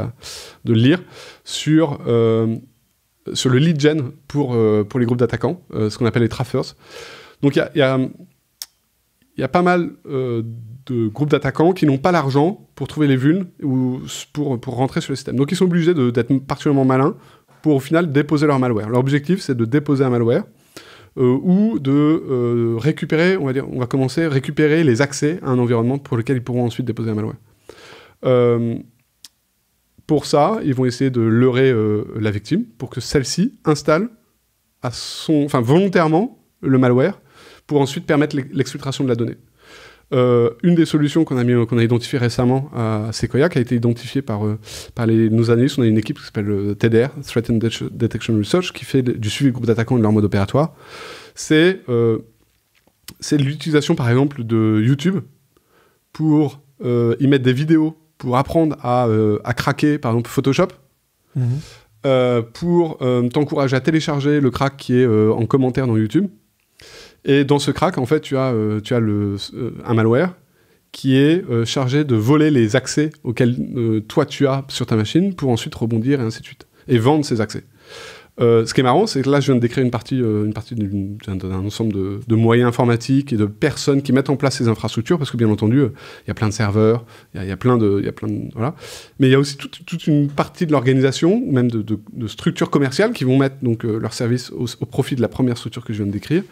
S2: de le lire, sur le lead gen pour les groupes d'attaquants, ce qu'on appelle les traffers. Donc il y a pas mal de groupes d'attaquants qui n'ont pas l'argent pour trouver les vulnes ou pour rentrer sur le système. Donc ils sont obligés d'être particulièrement malins pour au final déposer leur malware. Leur objectif, c'est de déposer un malware ou de récupérer, on va commencer à récupérer les accès à un environnement pour lequel ils pourront ensuite déposer un malware. Pour ça, ils vont essayer de leurrer la victime pour que celle-ci installe volontairement le malware pour ensuite permettre l'exfiltration de la donnée. Une des solutions qu'on a identifiées récemment à Sequoia, qui a été identifiée par nos analystes, on a une équipe qui s'appelle TDR, Threat and Detection Research, qui fait du suivi de groupes d'attaquants et de leur mode opératoire. C'est l'utilisation, par exemple, de YouTube pour y mettre des vidéos pour apprendre à craquer, par exemple, Photoshop, pour t'encourager à télécharger le crack qui est en commentaire dans YouTube. Et dans ce crack, en fait, tu as un malware qui est chargé de voler les accès auxquels toi tu as sur ta machine pour ensuite rebondir et ainsi de suite. Et vendre ces accès. Ce qui est marrant, c'est que là, je viens de décrire une partie d'un ensemble de moyens informatiques et de personnes qui mettent en place ces infrastructures, parce que bien entendu, il y a plein de serveurs, il y a plein de voilà. Mais il y a aussi toute une partie de l'organisation, ou même de structures commerciales qui vont mettre donc leurs services au profit de la première structure que je viens de décrire,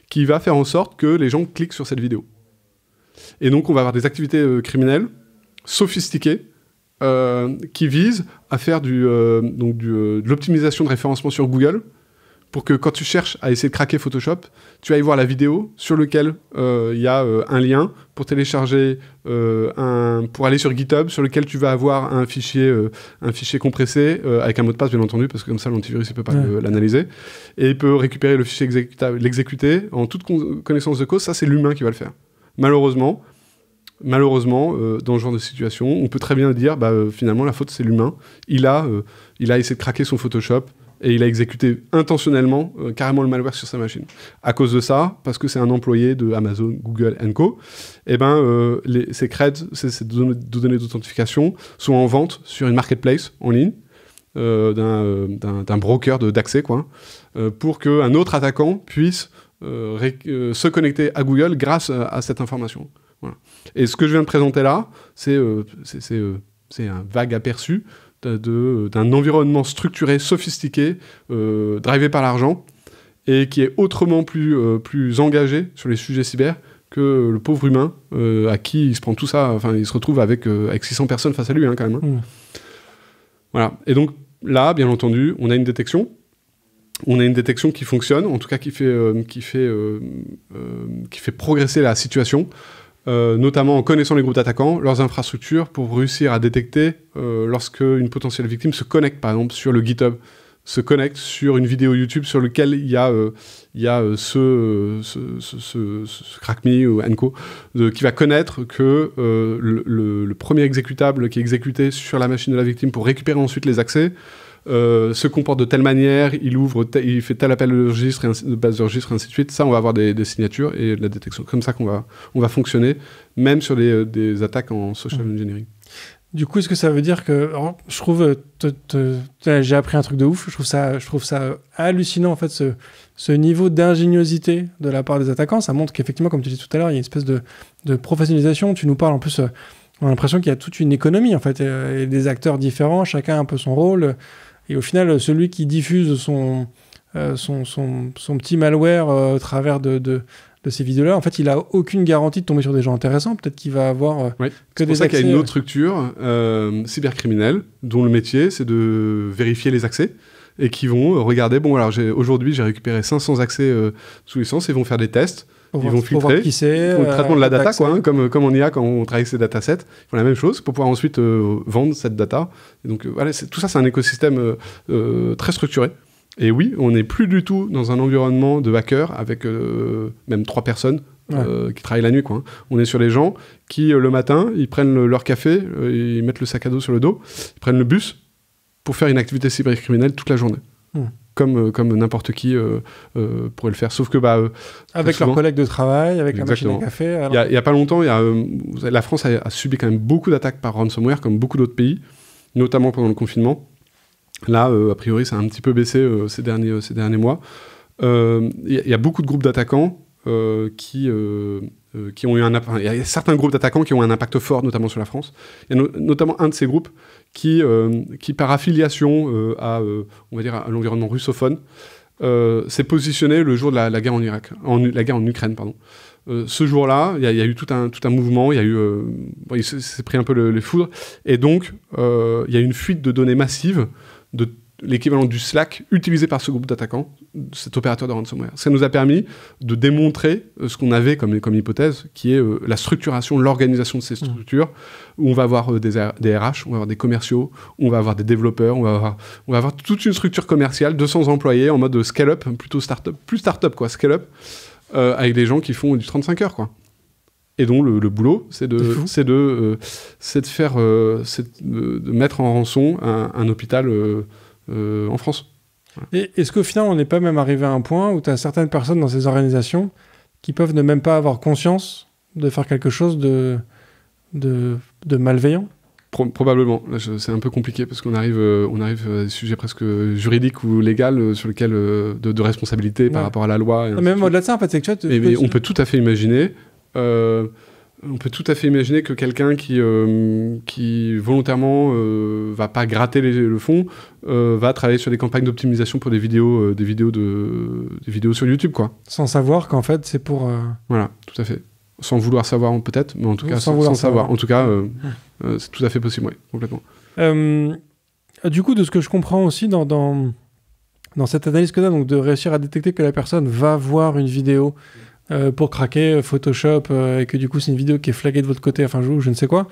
S2: qui va faire en sorte que les gens cliquent sur cette vidéo. Et donc, on va avoir des activités criminelles sophistiquées qui visent à faire de l'optimisation de référencement sur Google pour que quand tu cherches à essayer de craquer Photoshop, tu ailles voir la vidéo sur laquelle il y a un lien pour télécharger, pour aller sur GitHub, sur lequel tu vas avoir un fichier compressé avec un mot de passe, bien entendu, parce que comme ça, l'antivirus ne peut pas l'analyser. Et il peut récupérer le fichier exécutable, l'exécuter en toute connaissance de cause. Ça, c'est l'humain qui va le faire. Malheureusement, dans ce genre de situation, on peut très bien dire, finalement, la faute, c'est l'humain. Il a essayé de craquer son Photoshop et il a exécuté intentionnellement carrément le malware sur sa machine. À cause de ça, parce que c'est un employé de Amazon, Google & Co., ces creds, ces données d'authentification sont en vente sur une marketplace en ligne d'un broker d'accès, pour qu'un autre attaquant puisse se connecter à Google grâce à cette information. Voilà. Et ce que je viens de présenter là, c'est un vague aperçu d'un environnement structuré, sophistiqué, drivé par l'argent, et qui est autrement plus engagé sur les sujets cyber que le pauvre humain à qui il se prend tout ça, il se retrouve avec 600 personnes face à lui, quand même. Voilà. Et donc là, bien entendu, on a une détection. On a une détection qui fonctionne, en tout cas qui fait progresser la situation. Notamment en connaissant les groupes d'attaquants, leurs infrastructures, pour réussir à détecter lorsque une potentielle victime se connecte, par exemple, sur le GitHub, se connecte sur une vidéo YouTube sur laquelle il y a ce CrackMe ou Enco qui va connaître que le premier exécutable qui est exécuté sur la machine de la victime pour récupérer ensuite les accès se comporte de telle manière, il fait tel appel de registre, de base de registre, et ainsi de suite. Ça, on va avoir des signatures et de la détection. Comme ça qu'on va fonctionner, même sur des attaques en social engineering.
S1: Du coup, est-ce que ça veut dire que... Alors, je trouve... j'ai appris un truc de ouf. Je trouve ça hallucinant, en fait, ce niveau d'ingéniosité de la part des attaquants. Ça montre qu'effectivement, comme tu disais tout à l'heure, il y a une espèce de professionnalisation. Tu nous parles, en plus... on a l'impression qu'il y a toute une économie, en fait, et des acteurs différents, chacun a un peu son rôle. Et au final, celui qui diffuse son petit malware au travers de ces vidéos-là, en fait, il n'a aucune garantie de tomber sur des gens intéressants. Peut-être qu'il va avoir que des accès...
S2: C'est pour ça qu'il y a une autre structure cybercriminelle, dont le métier, c'est de vérifier les accès, et qui vont regarder, aujourd'hui, j'ai récupéré 500 accès sous licence, et vont faire des tests. Ils vont filtrer,
S1: qui c'est,
S2: ils font le traitement de la data, comme en IA quand on travaille avec ces datasets. Ils font la même chose pour pouvoir ensuite vendre cette data. Et donc tout ça, c'est un écosystème très structuré. Et oui, on n'est plus du tout dans un environnement de hackers avec même 3 personnes qui travaillent la nuit. On est sur les gens qui, le matin, ils prennent leur café, ils mettent le sac à dos sur le dos, ils prennent le bus pour faire une activité cybercriminelle toute la journée. Comme n'importe qui pourrait le faire. Sauf que...
S1: avec leurs collègues de travail, avec la machine à café...
S2: Il n'y a pas longtemps, la France a subi quand même beaucoup d'attaques par ransomware, comme beaucoup d'autres pays, notamment pendant le confinement. Là, a priori, ça a un petit peu baissé ces derniers mois. Il y a beaucoup de groupes d'attaquants qui ont eu il y a certains groupes d'attaquants qui ont un impact fort, notamment sur la France. Il y a notamment un de ces groupes qui par affiliation on va dire à l'environnement russophone, s'est positionné le jour de la guerre la guerre en Ukraine, pardon. Ce jour-là, il y a eu tout un mouvement, il s'est pris un peu les foudres, et donc il y a eu une fuite de données massive de l'équivalent du Slack utilisé par ce groupe d'attaquants, cet opérateur de ransomware. Ça nous a permis de démontrer ce qu'on avait comme hypothèse, qui est la structuration, l'organisation de ces structures, où on va avoir des RH, on va avoir des commerciaux, on va avoir des développeurs, on va avoir toute une structure commerciale, 200 employés en mode scale-up, plutôt start-up, plus start-up quoi, scale-up, avec des gens qui font du 35 heures quoi. Et dont le boulot, c'est de mettre en rançon un hôpital en France. Voilà.
S1: Et est-ce qu'au final, on n'est pas même arrivé à un point où tu as certaines personnes dans ces organisations qui peuvent ne même pas avoir conscience de faire quelque chose de malveillant?
S2: Probablement. Là, c'est un peu compliqué parce qu'on arrive à des sujets presque juridiques ou légaux sur lesquels de responsabilité par rapport à la loi.
S1: Même au-delà de ça, en fait, c'est que tu vois,
S2: mais on peut tout à fait imaginer. On peut tout à fait imaginer que quelqu'un qui volontairement va pas gratter le fond, va travailler sur des campagnes d'optimisation pour des vidéos sur YouTube, quoi.
S1: Sans savoir qu'en fait, c'est pour...
S2: Voilà, tout à fait. Sans vouloir savoir, peut-être, mais en tout cas, sans savoir. En tout cas, c'est tout à fait possible, oui, complètement.
S1: Du coup, de ce que je comprends aussi dans cette analyse que tu as, donc de réussir à détecter que la personne va voir une vidéo pour craquer Photoshop et que du coup c'est une vidéo qui est flaguée de votre côté, enfin je ne sais quoi.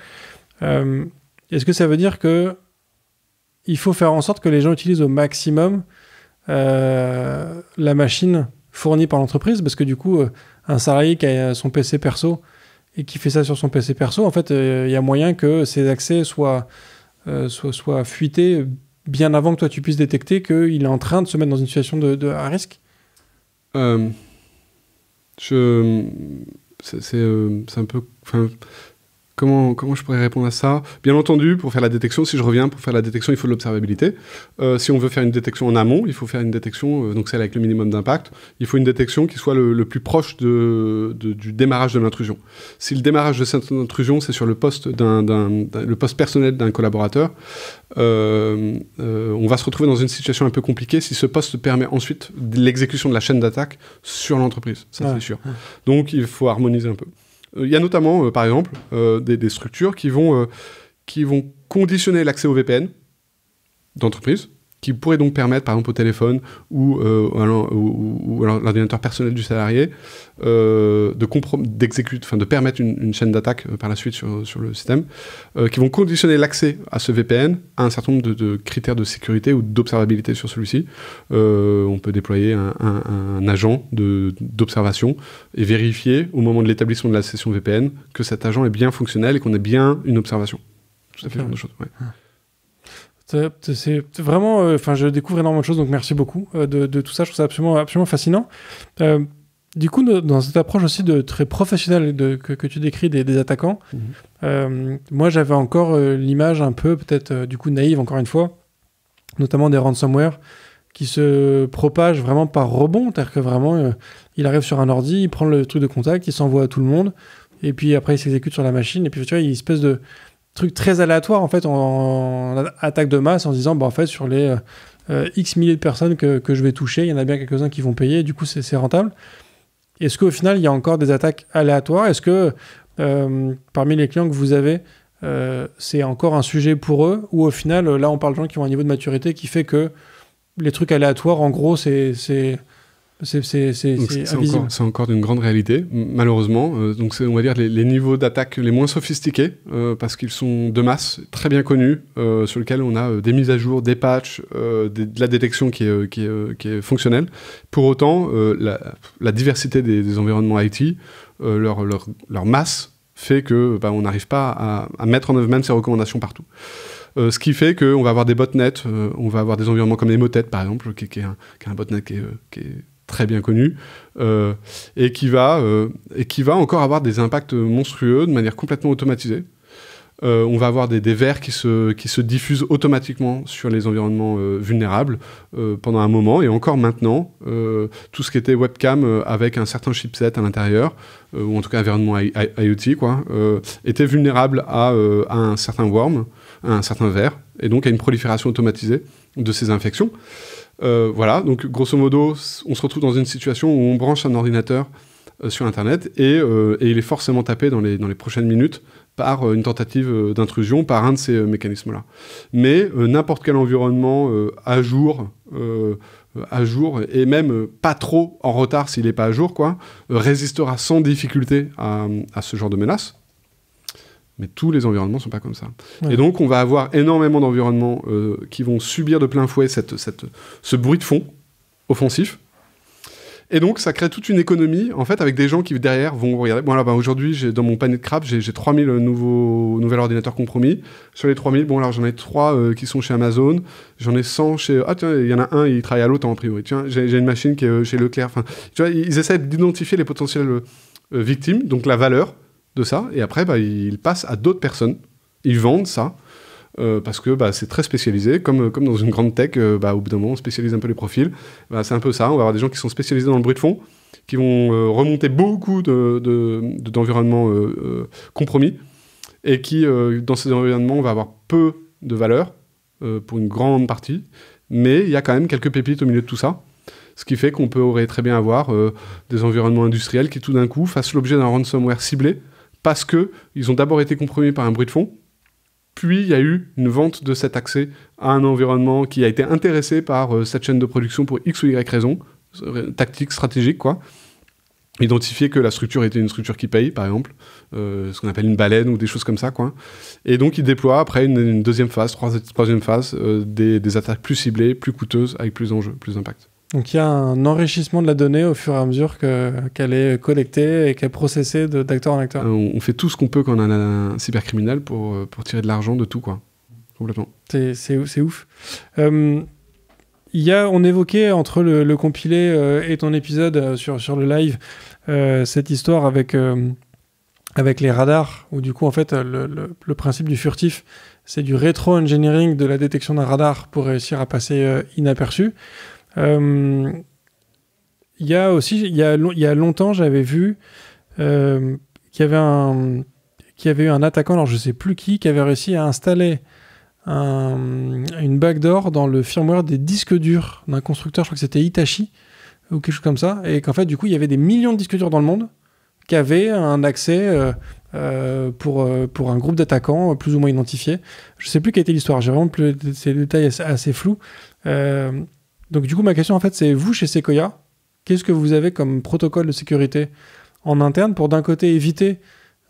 S1: Est-ce que ça veut dire que il faut faire en sorte que les gens utilisent au maximum la machine fournie par l'entreprise, parce que du coup un salarié qui a son PC perso et qui fait ça sur son PC perso, en fait il y a moyen que ses accès soient fuités bien avant que toi tu puisses détecter qu'il est en train de se mettre dans une situation à risque.
S2: C'est un peu... Comment je pourrais répondre à ça ? Bien entendu, pour faire la détection, si je reviens, pour faire la détection, il faut de l'observabilité. Si on veut faire une détection en amont, il faut faire une détection, donc celle avec le minimum d'impact. Il faut une détection qui soit le plus proche du démarrage de l'intrusion. Si le démarrage de cette intrusion, c'est sur le poste le poste personnel d'un collaborateur, on va se retrouver dans une situation un peu compliquée si ce poste permet ensuite l'exécution de la chaîne d'attaque sur l'entreprise. Ça, c'est sûr. Donc, il faut harmoniser un peu. Il y a notamment, par exemple, des structures qui vont conditionner l'accès au VPN d'entreprise, qui pourraient donc permettre, par exemple, au téléphone ou à l'ordinateur personnel du salarié, de permettre une chaîne d'attaque par la suite sur le système, qui vont conditionner l'accès à ce VPN à un certain nombre de critères de sécurité ou d'observabilité sur celui-ci. On peut déployer un agent d'observation et vérifier au moment de l'établissement de la session VPN que cet agent est bien fonctionnel et qu'on ait bien une observation. Tout à fait, genre de choses, ouais.
S1: C'est vraiment... je découvre énormément de choses, donc merci beaucoup de tout ça. Je trouve ça absolument fascinant. Du coup, dans cette approche aussi très professionnelle que tu décris des attaquants, moi, j'avais encore l'image un peu, peut-être, du coup, naïve, encore une fois, notamment des ransomware qui se propagent vraiment par rebond. C'est-à-dire que vraiment, il arrive sur un ordi, il prend le truc de contact, il s'envoie à tout le monde, et puis après, il s'exécute sur la machine, et puis tu vois, il y a une espèce de truc très aléatoire en fait en attaque de masse en se disant en fait sur les X milliers de personnes que je vais toucher, il y en a bien quelques-uns qui vont payer, et du coup c'est rentable. Est-ce qu'au final il y a encore des attaques aléatoires? Est-ce que parmi les clients que vous avez c'est encore un sujet pour eux, ou au final là on parle de gens qui ont un niveau de maturité qui fait que les trucs aléatoires en gros c'est invisible?
S2: C'est encore d'une grande réalité, malheureusement. Donc c'est, on va dire, les niveaux d'attaque les moins sophistiqués, parce qu'ils sont de masse, très bien connus, sur lesquels on a des mises à jour, des patchs, de la détection qui est fonctionnelle. Pour autant, la diversité des environnements IT, leur masse fait que on n'arrive pas à mettre en œuvre même ces recommandations partout. Ce qui fait qu'on va avoir des botnets, on va avoir des environnements comme Emotet, par exemple, qui est un botnet qui est très bien connu, et qui va encore avoir des impacts monstrueux de manière complètement automatisée. On va avoir des vers qui se diffusent automatiquement sur les environnements vulnérables pendant un moment. Et encore maintenant, tout ce qui était webcam avec un certain chipset à l'intérieur, ou en tout cas environnement IoT, était vulnérable à un certain worm, à un certain ver, et donc à une prolifération automatisée de ces infections. Voilà, donc grosso modo, on se retrouve dans une situation où on branche un ordinateur sur Internet et il est forcément tapé dans les prochaines minutes par une tentative d'intrusion, par un de ces mécanismes-là. Mais n'importe quel environnement à jour, et même pas trop en retard s'il n'est pas à jour, résistera sans difficulté à ce genre de menace. Mais tous les environnements ne sont pas comme ça. Ouais. Et donc, on va avoir énormément d'environnements qui vont subir de plein fouet ce bruit de fond offensif. Et donc, ça crée toute une économie, en fait, avec des gens qui, derrière, vont regarder. Bon, alors, aujourd'hui, dans mon panier de crap, j'ai 3000 nouveaux ordinateurs compromis. Sur les 3000, bon, alors, j'en ai 3 qui sont chez Amazon. J'en ai 100 chez... Ah, tiens, il y en a un, il travaille à l'autre, en priori. Tiens, j'ai une machine qui est chez Leclerc. Enfin, tu vois, ils essaient d'identifier les potentielles victimes, donc la valeur de ça. Et après, ils passent à d'autres personnes. Ils vendent ça. Parce que c'est très spécialisé, comme dans une grande tech, au bout d'un moment on spécialise un peu les profils, c'est un peu ça, on va avoir des gens qui sont spécialisés dans le bruit de fond, qui vont remonter beaucoup d'environnements compromis, et qui, dans ces environnements, on va avoir peu de valeur, pour une grande partie, mais il y a quand même quelques pépites au milieu de tout ça, ce qui fait qu'on pourrait très bien avoir des environnements industriels qui tout d'un coup fassent l'objet d'un ransomware ciblé, parce qu'ils ont d'abord été compromis par un bruit de fond, puis il y a eu une vente de cet accès à un environnement qui a été intéressé par cette chaîne de production pour X ou Y raison, tactique, stratégique, Identifier que la structure était une structure qui paye, par exemple, ce qu'on appelle une baleine ou des choses comme ça, Et donc il déploie après une deuxième phase, troisième phase, des attaques plus ciblées, plus coûteuses, avec plus d'enjeux, plus d'impact.
S1: Donc il y a un enrichissement de la donnée au fur et à mesure qu'elle est collectée et qu'elle est processée d'acteur en acteur.
S2: On fait tout ce qu'on peut quand on a un cybercriminel pour tirer de l'argent de tout, Complètement.
S1: C'est ouf. On évoquait entre le compilé et ton épisode sur le live cette histoire avec les radars, où du coup en fait le principe du furtif, c'est du rétro-engineering de la détection d'un radar pour réussir à passer inaperçu. Il y a longtemps, j'avais vu qu'il y avait eu un attaquant, alors je sais plus qui avait réussi à installer une backdoor dans le firmware des disques durs d'un constructeur, je crois que c'était Hitachi ou quelque chose comme ça, et qu'en fait du coup il y avait des millions de disques durs dans le monde qui avaient un accès pour un groupe d'attaquants plus ou moins identifiés. Je sais plus quelle était l'histoire, j'ai vraiment ces détails assez flous. Donc du coup, ma question, en fait, c'est vous, chez Sequoia, qu'est-ce que vous avez comme protocole de sécurité en interne pour, d'un côté, éviter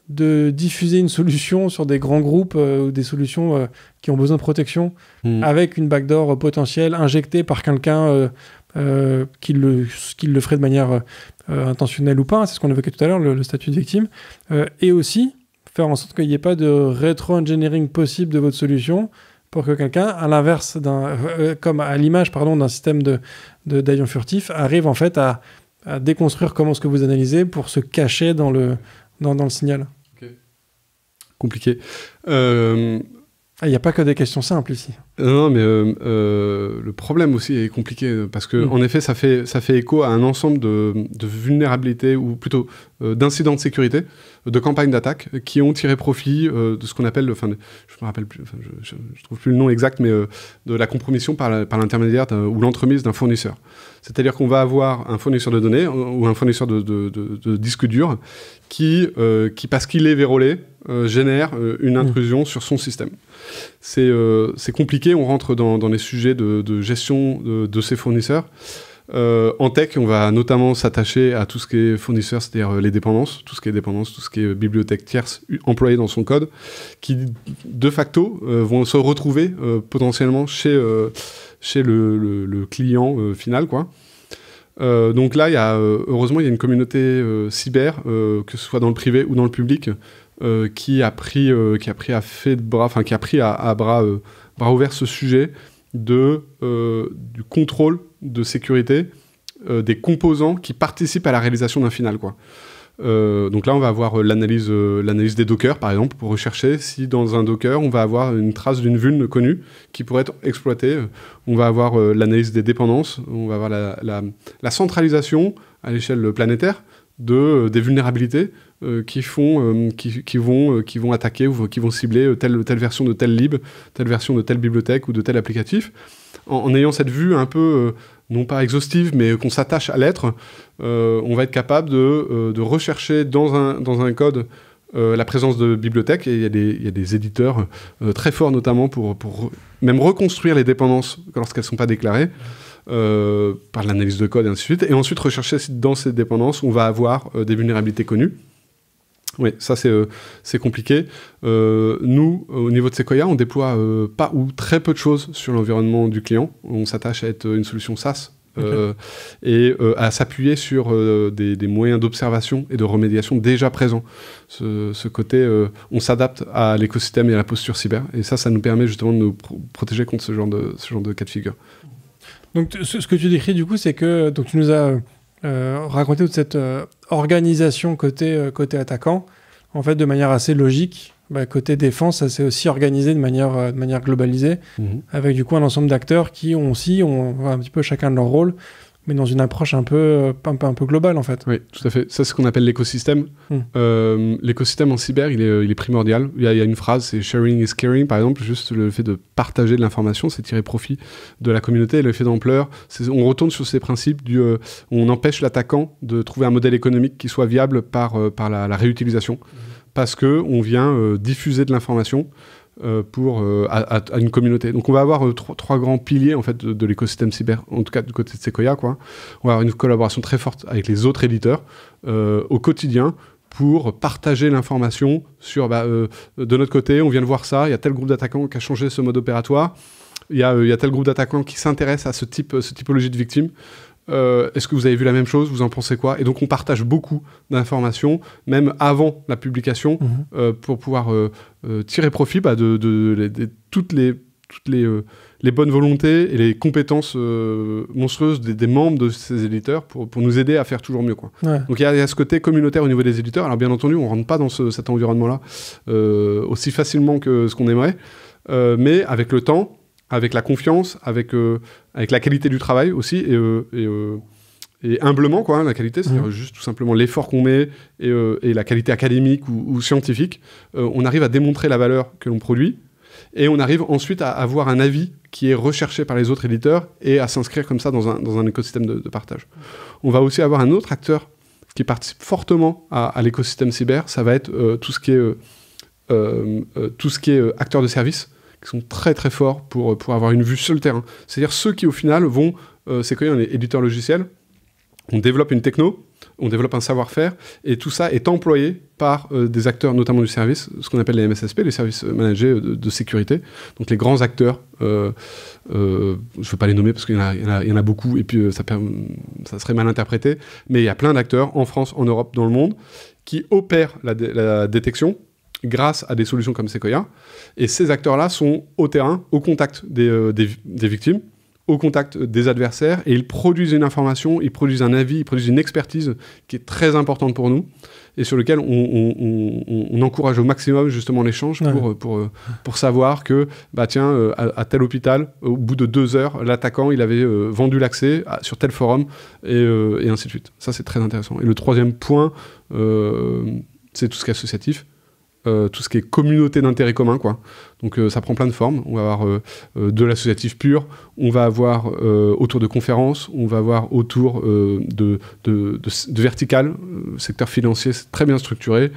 S1: de diffuser une solution sur des grands groupes ou des solutions qui ont besoin de protection avec une backdoor potentielle injectée par quelqu'un qui le ferait de manière intentionnelle ou pas, c'est ce qu'on évoquait tout à l'heure, le statut de victime, et aussi faire en sorte qu'il n'y ait pas de rétro-engineering possible de votre solution pour que quelqu'un, à l'inverse comme à l'image d'un système d'avion furtif, arrive en fait à déconstruire comment ce que vous analysez pour se cacher dans le signal.
S2: Okay. Compliqué.
S1: Il n'y a pas que des questions simples ici.
S2: Non, mais le problème aussi est compliqué parce que en effet, ça fait écho à un ensemble de vulnérabilités ou plutôt d'incidents de sécurité, de campagnes d'attaque qui ont tiré profit de ce qu'on appelle, je me rappelle plus, je trouve plus le nom exact, mais de la compromission par l'intermédiaire ou l'entremise d'un fournisseur. C'est-à-dire qu'on va avoir un fournisseur de données ou un fournisseur de disques durs qui parce qu'il est vérolé, génère une intrusion sur son système. C'est compliqué, on rentre dans les sujets de gestion de ces fournisseurs. En tech, on va notamment s'attacher à tout ce qui est fournisseur, c'est-à-dire les dépendances, tout ce qui est bibliothèque tierce employée dans son code, qui de facto vont se retrouver potentiellement chez le client final, donc là, heureusement, il y a une communauté cyber, que ce soit dans le privé ou dans le public, qui a pris à bras ouverts ce sujet du contrôle de sécurité des composants qui participent à la réalisation d'un final, Donc là, on va avoir l'analyse des Docker, par exemple, pour rechercher si dans un Docker, on va avoir une trace d'une vulne connue qui pourrait être exploitée. On va avoir l'analyse des dépendances, on va avoir la centralisation à l'échelle planétaire des vulnérabilités qui vont attaquer ou qui vont cibler telle version de tel lib, telle version de telle bibliothèque ou de tel applicatif. En ayant cette vue un peu, non pas exhaustive, mais qu'on s'attache à l'être, on va être capable de rechercher dans un code la présence de bibliothèques. Et il y a des éditeurs très forts, notamment pour même reconstruire les dépendances lorsqu'elles ne sont pas déclarées, par l'analyse de code et ainsi de suite. Et ensuite rechercher si dans ces dépendances, on va avoir des vulnérabilités connues. Oui, ça c'est compliqué. Nous, au niveau de Sequoia, on déploie pas ou très peu de choses sur l'environnement du client. On s'attache à être une solution SaaS et à s'appuyer sur des moyens d'observation et de remédiation déjà présents. Ce côté, on s'adapte à l'écosystème et à la posture cyber. Et ça nous permet justement de nous protéger contre ce genre de cas de figure.
S1: Donc ce que tu décris du coup, c'est que donc, tu nous as raconté toute cette organisation côté attaquant, en fait de manière assez logique. Côté défense, ça s'est aussi organisé de manière globalisée, avec du coup un ensemble d'acteurs qui ont un petit peu chacun de leur rôle, mais dans une approche un peu globale en fait.
S2: Oui, tout à fait. Ça, c'est ce qu'on appelle l'écosystème. L'écosystème en cyber, il est primordial. Il y a une phrase, c'est « sharing is caring », par exemple, juste le fait de partager de l'information, c'est tirer profit de la communauté, et l'effet d'ampleur. On retourne sur ces principes on empêche l'attaquant de trouver un modèle économique qui soit viable par la réutilisation, parce qu'on vient diffuser de l'information à une communauté. Donc on va avoir trois grands piliers en fait de l'écosystème cyber, en tout cas du côté de Sequoia, quoi. On va avoir une collaboration très forte avec les autres éditeurs au quotidien pour partager l'information sur de notre côté, on vient de voir ça, il y a tel groupe d'attaquants qui a changé ce mode opératoire, il y a tel groupe d'attaquants qui s'intéresse à cette typologie de victimes. Est-ce que vous avez vu la même chose? Vous en pensez quoi? Et donc on partage beaucoup d'informations, même avant la publication, pour pouvoir tirer profit de toutes les bonnes volontés et les compétences monstrueuses des membres de ces éditeurs pour nous aider à faire toujours mieux, quoi. Ouais. Donc il y a ce côté communautaire au niveau des éditeurs. Alors bien entendu, on ne rentre pas dans cet environnement-là aussi facilement que ce qu'on aimerait, mais avec le temps, avec la confiance, avec la qualité du travail aussi, et humblement, quoi, la qualité, c'est-à-dire juste tout simplement l'effort qu'on met et la qualité académique ou scientifique, on arrive à démontrer la valeur que l'on produit, et on arrive ensuite à avoir un avis qui est recherché par les autres éditeurs et à s'inscrire comme ça dans un écosystème de partage. On va aussi avoir un autre acteur qui participe fortement à l'écosystème cyber, ça va être tout ce qui est acteurs de service, qui sont très très forts pour avoir une vue sur le terrain. C'est-à-dire ceux qui au final vont, Sequoia, on est éditeur logiciel, on développe une techno, on développe un savoir-faire, et tout ça est employé par des acteurs, notamment du service, ce qu'on appelle les MSSP, les services managés de sécurité. Donc les grands acteurs, je ne veux pas les nommer parce qu'il y en a beaucoup, et puis ça serait mal interprété, mais il y a plein d'acteurs en France, en Europe, dans le monde, qui opèrent la détection grâce à des solutions comme Sequoia. Et ces acteurs-là sont au terrain, au contact des victimes, au contact des adversaires, et ils produisent une information, ils produisent un avis, ils produisent une expertise qui est très importante pour nous, et sur lequel on encourage au maximum justement l'échange pour savoir que, tiens, à tel hôpital, au bout de 2 heures, l'attaquant, il avait vendu l'accès sur tel forum, et ainsi de suite. Ça, c'est très intéressant. Et le troisième point, c'est tout ce qui est associatif. Tout ce qui est communauté d'intérêt commun, quoi. Donc ça prend plein de formes. On va avoir de l'associatif pur, on va avoir autour de conférences, on va avoir autour de verticales, secteur financier, c'est très bien structuré,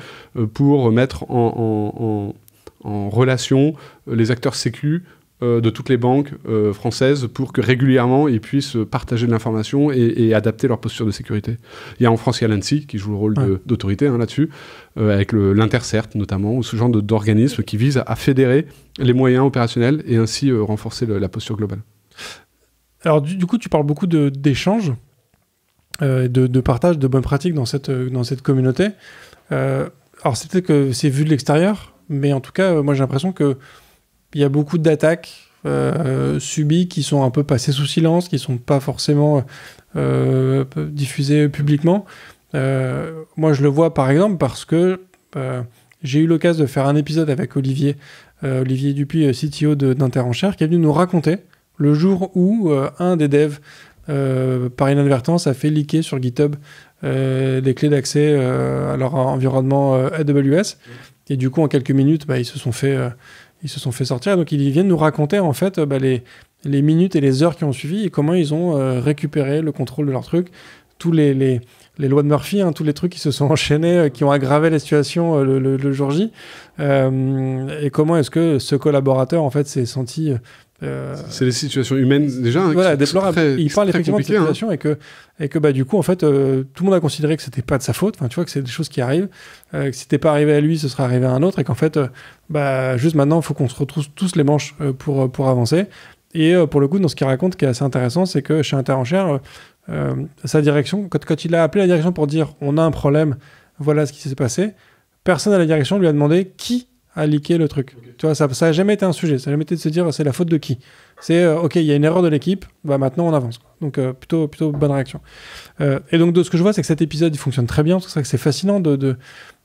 S2: pour mettre en relation les acteurs sécu de toutes les banques françaises pour que régulièrement ils puissent partager de l'information et adapter leur posture de sécurité. Il y a en France, il y a l'ANSSI qui joue le rôle d'autorité là-dessus, avec l'Intercert notamment, ou ce genre d'organisme qui vise à fédérer les moyens opérationnels et ainsi renforcer la posture globale.
S1: Alors du coup, tu parles beaucoup d'échanges, de partage de bonnes pratiques dans cette communauté. Alors c'est peut-être que c'est vu de l'extérieur, mais en tout cas, moi j'ai l'impression que il y a beaucoup d'attaques subies qui sont un peu passées sous silence, qui ne sont pas forcément diffusées publiquement. Moi, je le vois par exemple parce que j'ai eu l'occasion de faire un épisode avec Olivier Dupuis, CTO d'Interenchères, qui est venu nous raconter le jour où un des devs, par inadvertance, a fait leaker sur GitHub des clés d'accès à leur environnement AWS. Et du coup, en quelques minutes, ils se sont fait sortir. Donc, ils viennent nous raconter en fait les minutes et les heures qui ont suivi et comment ils ont récupéré le contrôle de leur truc. Tous les lois de Murphy, tous les trucs qui se sont enchaînés, qui ont aggravé la situation le jour J. Et comment est-ce que ce collaborateur en fait s'est senti...
S2: c'est des situations humaines déjà.
S1: Voilà, déplorables. Il parle effectivement de cette situation et que du coup, en fait, tout le monde a considéré que c'était pas de sa faute. Enfin, tu vois, que c'est des choses qui arrivent. Que si c'était pas arrivé à lui, ce serait arrivé à un autre. Et qu'en fait, juste maintenant, il faut qu'on se retrousse tous les manches pour avancer. Et pour le coup, dans ce qu'il raconte, qui est assez intéressant, c'est que chez Interenchères, sa direction, quand il a appelé la direction pour dire on a un problème, voilà ce qui s'est passé, personne à la direction lui a demandé qui a leaké le truc. Okay. Tu vois, ça n'a jamais été un sujet, ça n'a jamais été de se dire c'est la faute de qui. C'est ok, il y a une erreur de l'équipe, maintenant on avance. Donc plutôt bonne réaction. Et donc de ce que je vois, c'est que cet épisode il fonctionne très bien, c'est ça que c'est fascinant. Il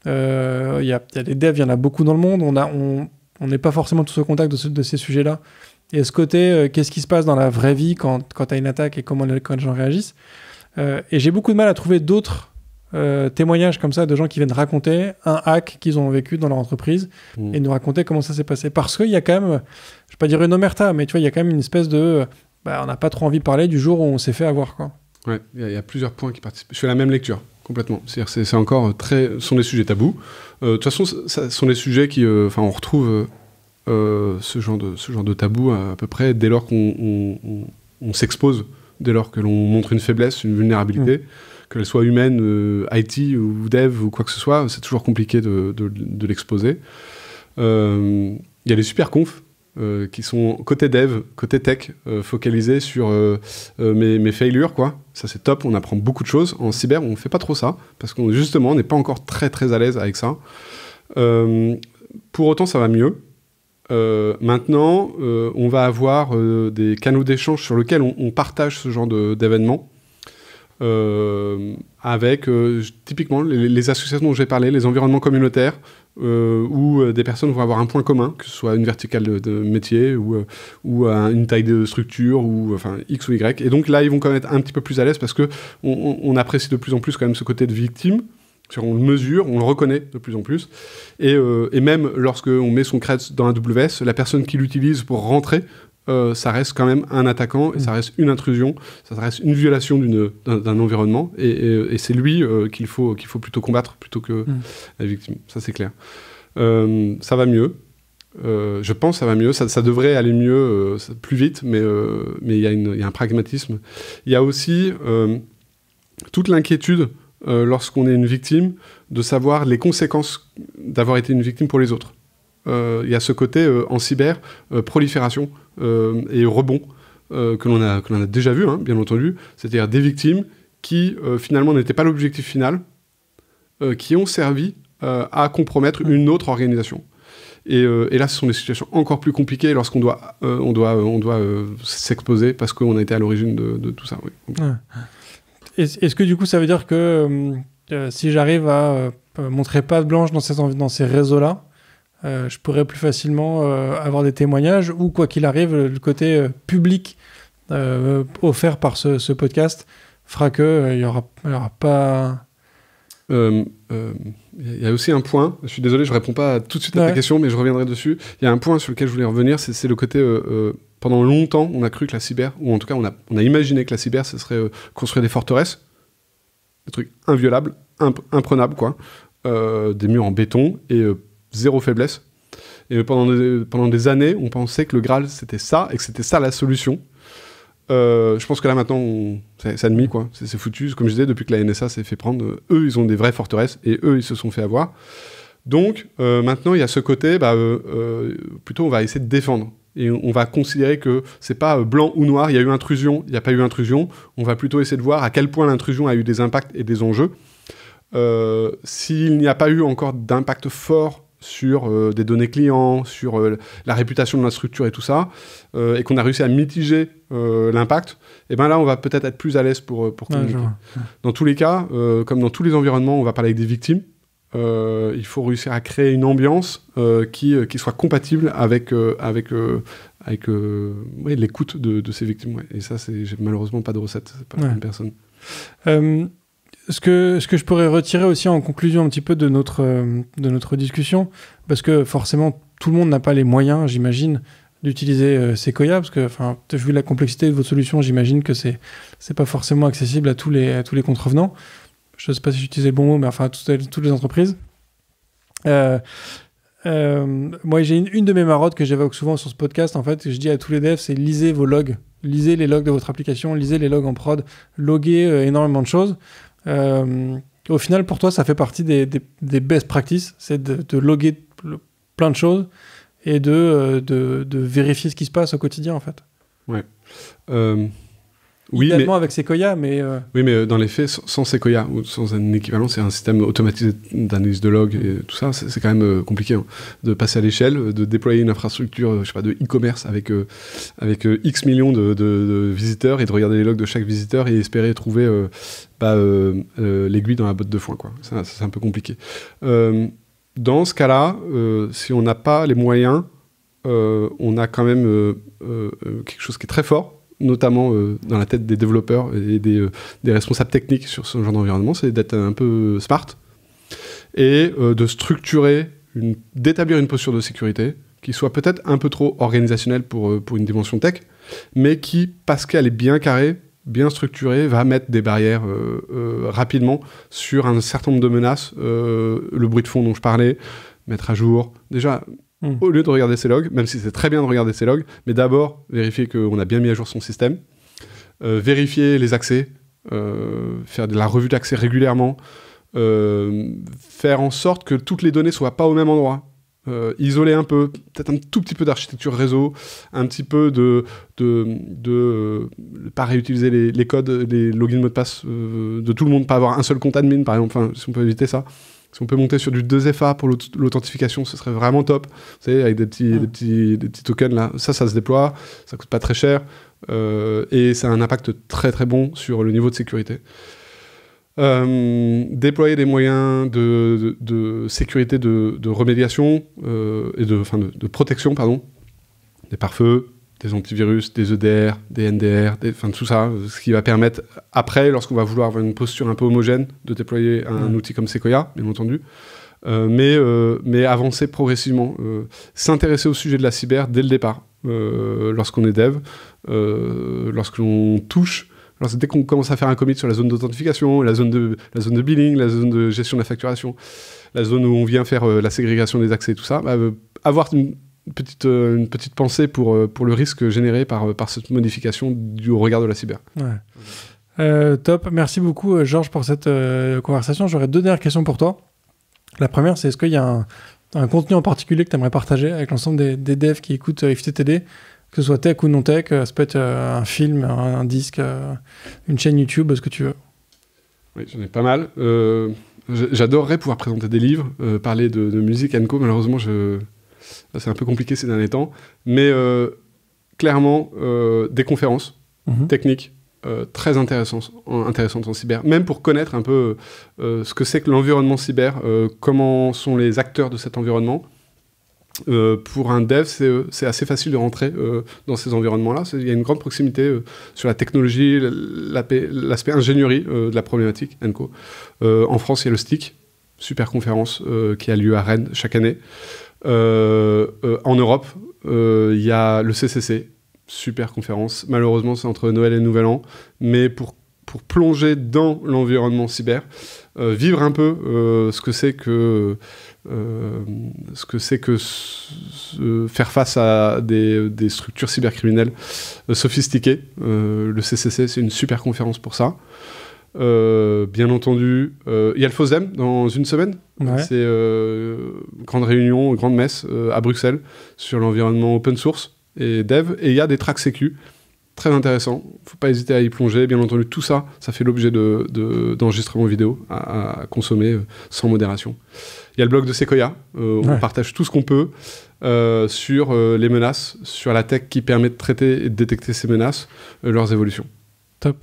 S1: y a des devs, il y en a beaucoup dans le monde, on n'est pas forcément tous au contact de ces sujets-là. Et ce côté, qu'est-ce qui se passe dans la vraie vie quand tu as une attaque et quand les gens réagissent. Et j'ai beaucoup de mal à trouver d'autres témoignages comme ça de gens qui viennent raconter un hack qu'ils ont vécu dans leur entreprise et nous raconter comment ça s'est passé. Parce qu'il y a quand même, je ne vais pas dire une omerta, mais tu vois, il y a quand même une espèce de... on n'a pas trop envie de parler du jour où on s'est fait avoir, quoi.
S2: Ouais, il y a plusieurs points qui participent. Je fais la même lecture, complètement. C'est-à-dire c'est encore ce sont des sujets tabous. De toute façon, ce sont des sujets qui... on retrouve... ce genre de tabou à peu près dès lors qu'on s'expose, dès lors que l'on montre une faiblesse, une vulnérabilité, qu'elle soit humaine, IT ou dev ou quoi que ce soit, c'est toujours compliqué de l'exposer. Il y a les super confs qui sont côté dev, côté tech, focalisés sur mes failures, quoi. Ça c'est top, on apprend beaucoup de choses. En cyber, on fait pas trop ça, parce qu'on justement n'est pas encore très très à l'aise avec ça. Pour autant, ça va mieux. Maintenant, on va avoir des canaux d'échange sur lesquels on partage ce genre d'événements avec typiquement les associations dont j'ai parlé, les environnements communautaires où des personnes vont avoir un point commun, que ce soit une verticale de métier ou une taille de structure ou enfin X ou Y. Et donc là, ils vont quand même être un petit peu plus à l'aise parce qu'on apprécie de plus en plus quand même ce côté de victime. On le mesure, on le reconnaît de plus en plus. Et même lorsqu'on met son cred dans AWS, la personne qui l'utilise pour rentrer, ça reste quand même un attaquant, et ça reste une intrusion, ça reste une violation d'un environnement, et c'est lui qu'il faut plutôt combattre plutôt que la victime. Ça, c'est clair. Ça va mieux. Je pense que ça va mieux. Ça devrait aller mieux plus vite, mais il y a un pragmatisme. Il y a aussi toute l'inquiétude lorsqu'on est une victime, de savoir les conséquences d'avoir été une victime pour les autres. Il y a ce côté en cyber, prolifération et rebond que l'on a déjà vu, bien entendu, c'est-à-dire des victimes qui finalement n'étaient pas l'objectif final, qui ont servi à compromettre une autre organisation. Et là, ce sont des situations encore plus compliquées lorsqu'on doit s'exposer parce qu'on a été à l'origine de tout ça. Oui.
S1: Ouais. Est-ce que du coup ça veut dire que si j'arrive à montrer patte blanche dans ces réseaux-là, je pourrais plus facilement avoir des témoignages ou quoi qu'il arrive, le côté public offert par ce podcast fera qu'il n'y aura pas...
S2: Il y a aussi un point, je suis désolé, je ne réponds pas tout de suite à ta question, mais je reviendrai dessus. Il y a un point sur lequel je voulais revenir, c'est le côté... pendant longtemps, on a cru que la cyber, ou en tout cas, on a imaginé que la cyber, ce serait construire des forteresses, des trucs inviolables, imprenables, quoi, des murs en béton et zéro faiblesse. Et pendant des années, on pensait que le Graal, c'était ça, et que c'était ça la solution. Je pense que là, maintenant, c'est admis, quoi. C'est foutu. Comme je disais, depuis que la NSA s'est fait prendre, eux, ils ont des vraies forteresses, et eux, ils se sont fait avoir. Donc, maintenant, il y a ce côté, plutôt, on va essayer de défendre. Et on va considérer que c'est pas blanc ou noir, il y a eu intrusion, il n'y a pas eu intrusion. On va plutôt essayer de voir à quel point l'intrusion a eu des impacts et des enjeux. S'il n'y a pas eu encore d'impact fort sur des données clients, sur la réputation de la structure et tout ça, et qu'on a réussi à mitiger l'impact, et ben là, on va peut-être être plus à l'aise pour communiquer. Dans tous les cas, comme dans tous les environnements, on va parler avec des victimes. Il faut réussir à créer une ambiance qui soit compatible avec l'écoute de ces victimes. Ouais. Et ça, j'ai malheureusement pas de recette. C'est pas une personne.
S1: Ce que je pourrais retirer aussi en conclusion un petit peu de notre discussion, parce que forcément, tout le monde n'a pas les moyens, j'imagine, d'utiliser Sequoia, parce que, vu la complexité de votre solution, j'imagine que c'est pas forcément accessible à tous les contrevenants. Je ne sais pas si j'utilisais le bon mot, mais toutes les entreprises. Moi, j'ai une de mes marottes que j'évoque souvent sur ce podcast, en fait, que je dis à tous les devs, c'est lisez vos logs. Lisez les logs de votre application, lisez les logs en prod, loguez énormément de choses. Au final, pour toi, ça fait partie des best practices, c'est de loguer plein de choses et de vérifier ce qui se passe au quotidien, en fait.
S2: Ouais.
S1: Oui, mais avec Sequoia, mais...
S2: Oui, mais dans les faits, sans Sequoia ou sans un équivalent, c'est un système automatisé d'analyse de log et tout ça, c'est quand même compliqué de passer à l'échelle, de déployer une infrastructure, je sais pas, de e-commerce avec X millions de visiteurs et de regarder les logs de chaque visiteur et espérer trouver l'aiguille dans la botte de foin, quoi. Ça, c'est un peu compliqué. Dans ce cas-là, si on n'a pas les moyens, on a quand même quelque chose qui est très fort, notamment dans la tête des développeurs et des responsables techniques sur ce genre d'environnement, c'est d'être un peu smart et de structurer, d'établir une posture de sécurité qui soit peut-être un peu trop organisationnelle pour une dimension tech, mais qui, parce qu'elle est bien carrée, bien structurée, va mettre des barrières rapidement sur un certain nombre de menaces, le bruit de fond dont je parlais, mettre à jour, déjà... Au lieu de regarder ses logs, même si c'est très bien de regarder ses logs, mais d'abord vérifier qu'on a bien mis à jour son système, vérifier les accès, faire de la revue d'accès régulièrement, faire en sorte que toutes les données soient pas au même endroit, isoler un peu, peut-être un tout petit peu d'architecture réseau, un petit peu de pas réutiliser les codes, les logins mots de passe de tout le monde, pas avoir un seul compte admin par exemple, si on peut éviter ça. Si on peut monter sur du 2FA pour l'authentification, ce serait vraiment top. Vous savez, avec des petits tokens là, ça se déploie, ça coûte pas très cher et ça a un impact très très bon sur le niveau de sécurité. Déployer des moyens de sécurité, de remédiation et de protection, pardon, des pare-feux, des antivirus, des EDR, des NDR, tout ça, ce qui va permettre, après, lorsqu'on va vouloir avoir une posture un peu homogène, de déployer un outil comme Sequoia, bien entendu, mais avancer progressivement, s'intéresser au sujet de la cyber dès le départ, lorsqu'on est dev, lorsque l'on touche, dès qu'on commence à faire un commit sur la zone d'authentification, la zone de billing, la zone de gestion de la facturation, la zone où on vient faire la ségrégation des accès et tout ça, avoir une petite pensée pour le risque généré par cette modification au regard de la cyber.
S1: Ouais. Top. Merci beaucoup, Georges, pour cette conversation. J'aurais 2 dernières questions pour toi. La première, c'est est-ce qu'il y a un contenu en particulier que tu aimerais partager avec l'ensemble des devs qui écoutent IFTTD, que ce soit tech ou non tech, ça peut être un film, un disque, une chaîne YouTube, ce que tu veux.
S2: Oui, j'en ai pas mal. J'adorerais pouvoir présenter des livres, parler de musique co. Malheureusement, c'est un peu compliqué ces derniers temps, mais clairement, des conférences techniques très intéressantes en cyber, même pour connaître un peu ce que c'est que l'environnement cyber, comment sont les acteurs de cet environnement. Pour un dev, c'est assez facile de rentrer dans ces environnements-là. Il y a une grande proximité sur la technologie, l'aspect ingénierie de la problématique co. En France, il y a le STIC, super conférence qui a lieu à Rennes chaque année. En Europe, il y a le CCC, super conférence. Malheureusement, c'est entre Noël et Nouvel An, mais pour plonger dans l'environnement cyber, vivre un peu ce que c'est que faire face à des structures cybercriminelles sophistiquées. Le CCC, c'est une super conférence pour ça. Bien entendu, il y a le FOSDEM dans une semaine. Ouais. C'est grande réunion, grande messe à Bruxelles sur l'environnement open source et dev. Et il y a des tracks sécu très intéressant. Faut pas hésiter à y plonger. Bien entendu, tout ça, ça fait l'objet d'enregistrements vidéo à consommer sans modération. Il y a le blog de Sequoia. On partage tout ce qu'on peut sur les menaces, sur la tech qui permet de traiter et de détecter ces menaces, leurs évolutions.
S1: Top.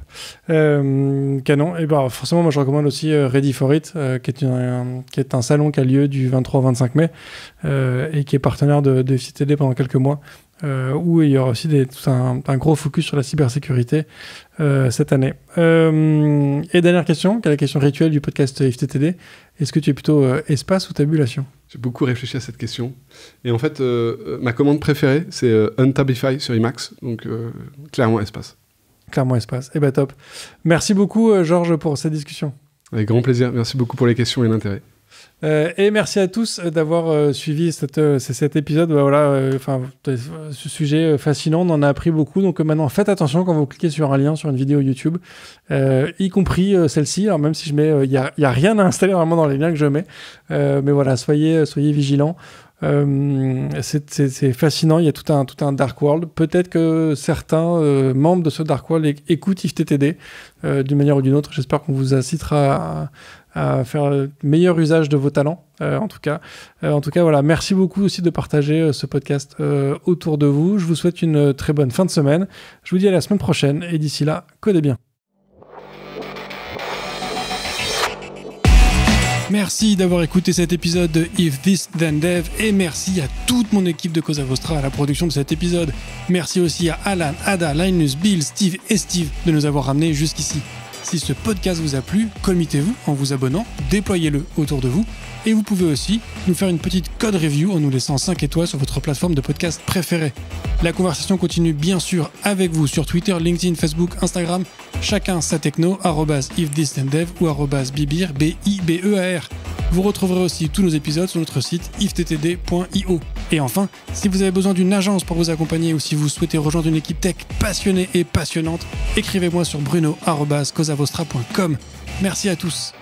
S1: Canon. Et bah, forcément, moi, je recommande aussi Ready for It, qui est un salon qui a lieu du 23 au 25 mai et qui est partenaire de FTTD pendant quelques mois, où il y aura aussi tout un gros focus sur la cybersécurité cette année. Et dernière question, qui est la question rituelle du podcast FTTD. Est-ce que tu es plutôt espace ou tabulation ?
S2: J'ai beaucoup réfléchi à cette question. Et en fait, ma commande préférée, c'est Untabify sur Emacs. Donc, clairement, espace.
S1: Clairement espace. Eh ben top. Merci beaucoup Georges pour cette discussion.
S2: Avec grand plaisir. Merci beaucoup pour les questions et l'intérêt.
S1: Et merci à tous d'avoir suivi cet épisode. Ce sujet fascinant, on en a appris beaucoup. Donc maintenant, faites attention quand vous cliquez sur un lien sur une vidéo YouTube, y compris celle-ci. Alors même si je mets, il y a rien à installer vraiment dans les liens que je mets, mais voilà, soyez vigilants. C'est fascinant, il y a tout un dark world. Peut-être que certains membres de ce dark world écoutent IFTTD d'une manière ou d'une autre. J'espère qu'on vous incitera à faire le meilleur usage de vos talents, en tout cas, voilà. Merci beaucoup aussi de partager ce podcast autour de vous. Je vous souhaite une très bonne fin de semaine. Je vous dis à la semaine prochaine et d'ici là, codez bien. Merci d'avoir écouté cet épisode de If This Then Dev et merci à toute mon équipe de Cosa Vostra à la production de cet épisode. Merci aussi à Alan, Ada, Linus, Bill, Steve et Steve de nous avoir ramenés jusqu'ici. Si ce podcast vous a plu, committez-vous en vous abonnant, déployez-le autour de vous et vous pouvez aussi nous faire une petite code review en nous laissant 5 étoiles sur votre plateforme de podcast préférée. La conversation continue bien sûr avec vous sur Twitter, LinkedIn, Facebook, Instagram, chacun sa techno, @ifthisdendev ou @bibear, BIBEAR. Vous retrouverez aussi tous nos épisodes sur notre site iftttd.io. Et enfin, si vous avez besoin d'une agence pour vous accompagner ou si vous souhaitez rejoindre une équipe tech passionnée et passionnante, écrivez-moi sur bruno@cosavostra.com. Merci à tous.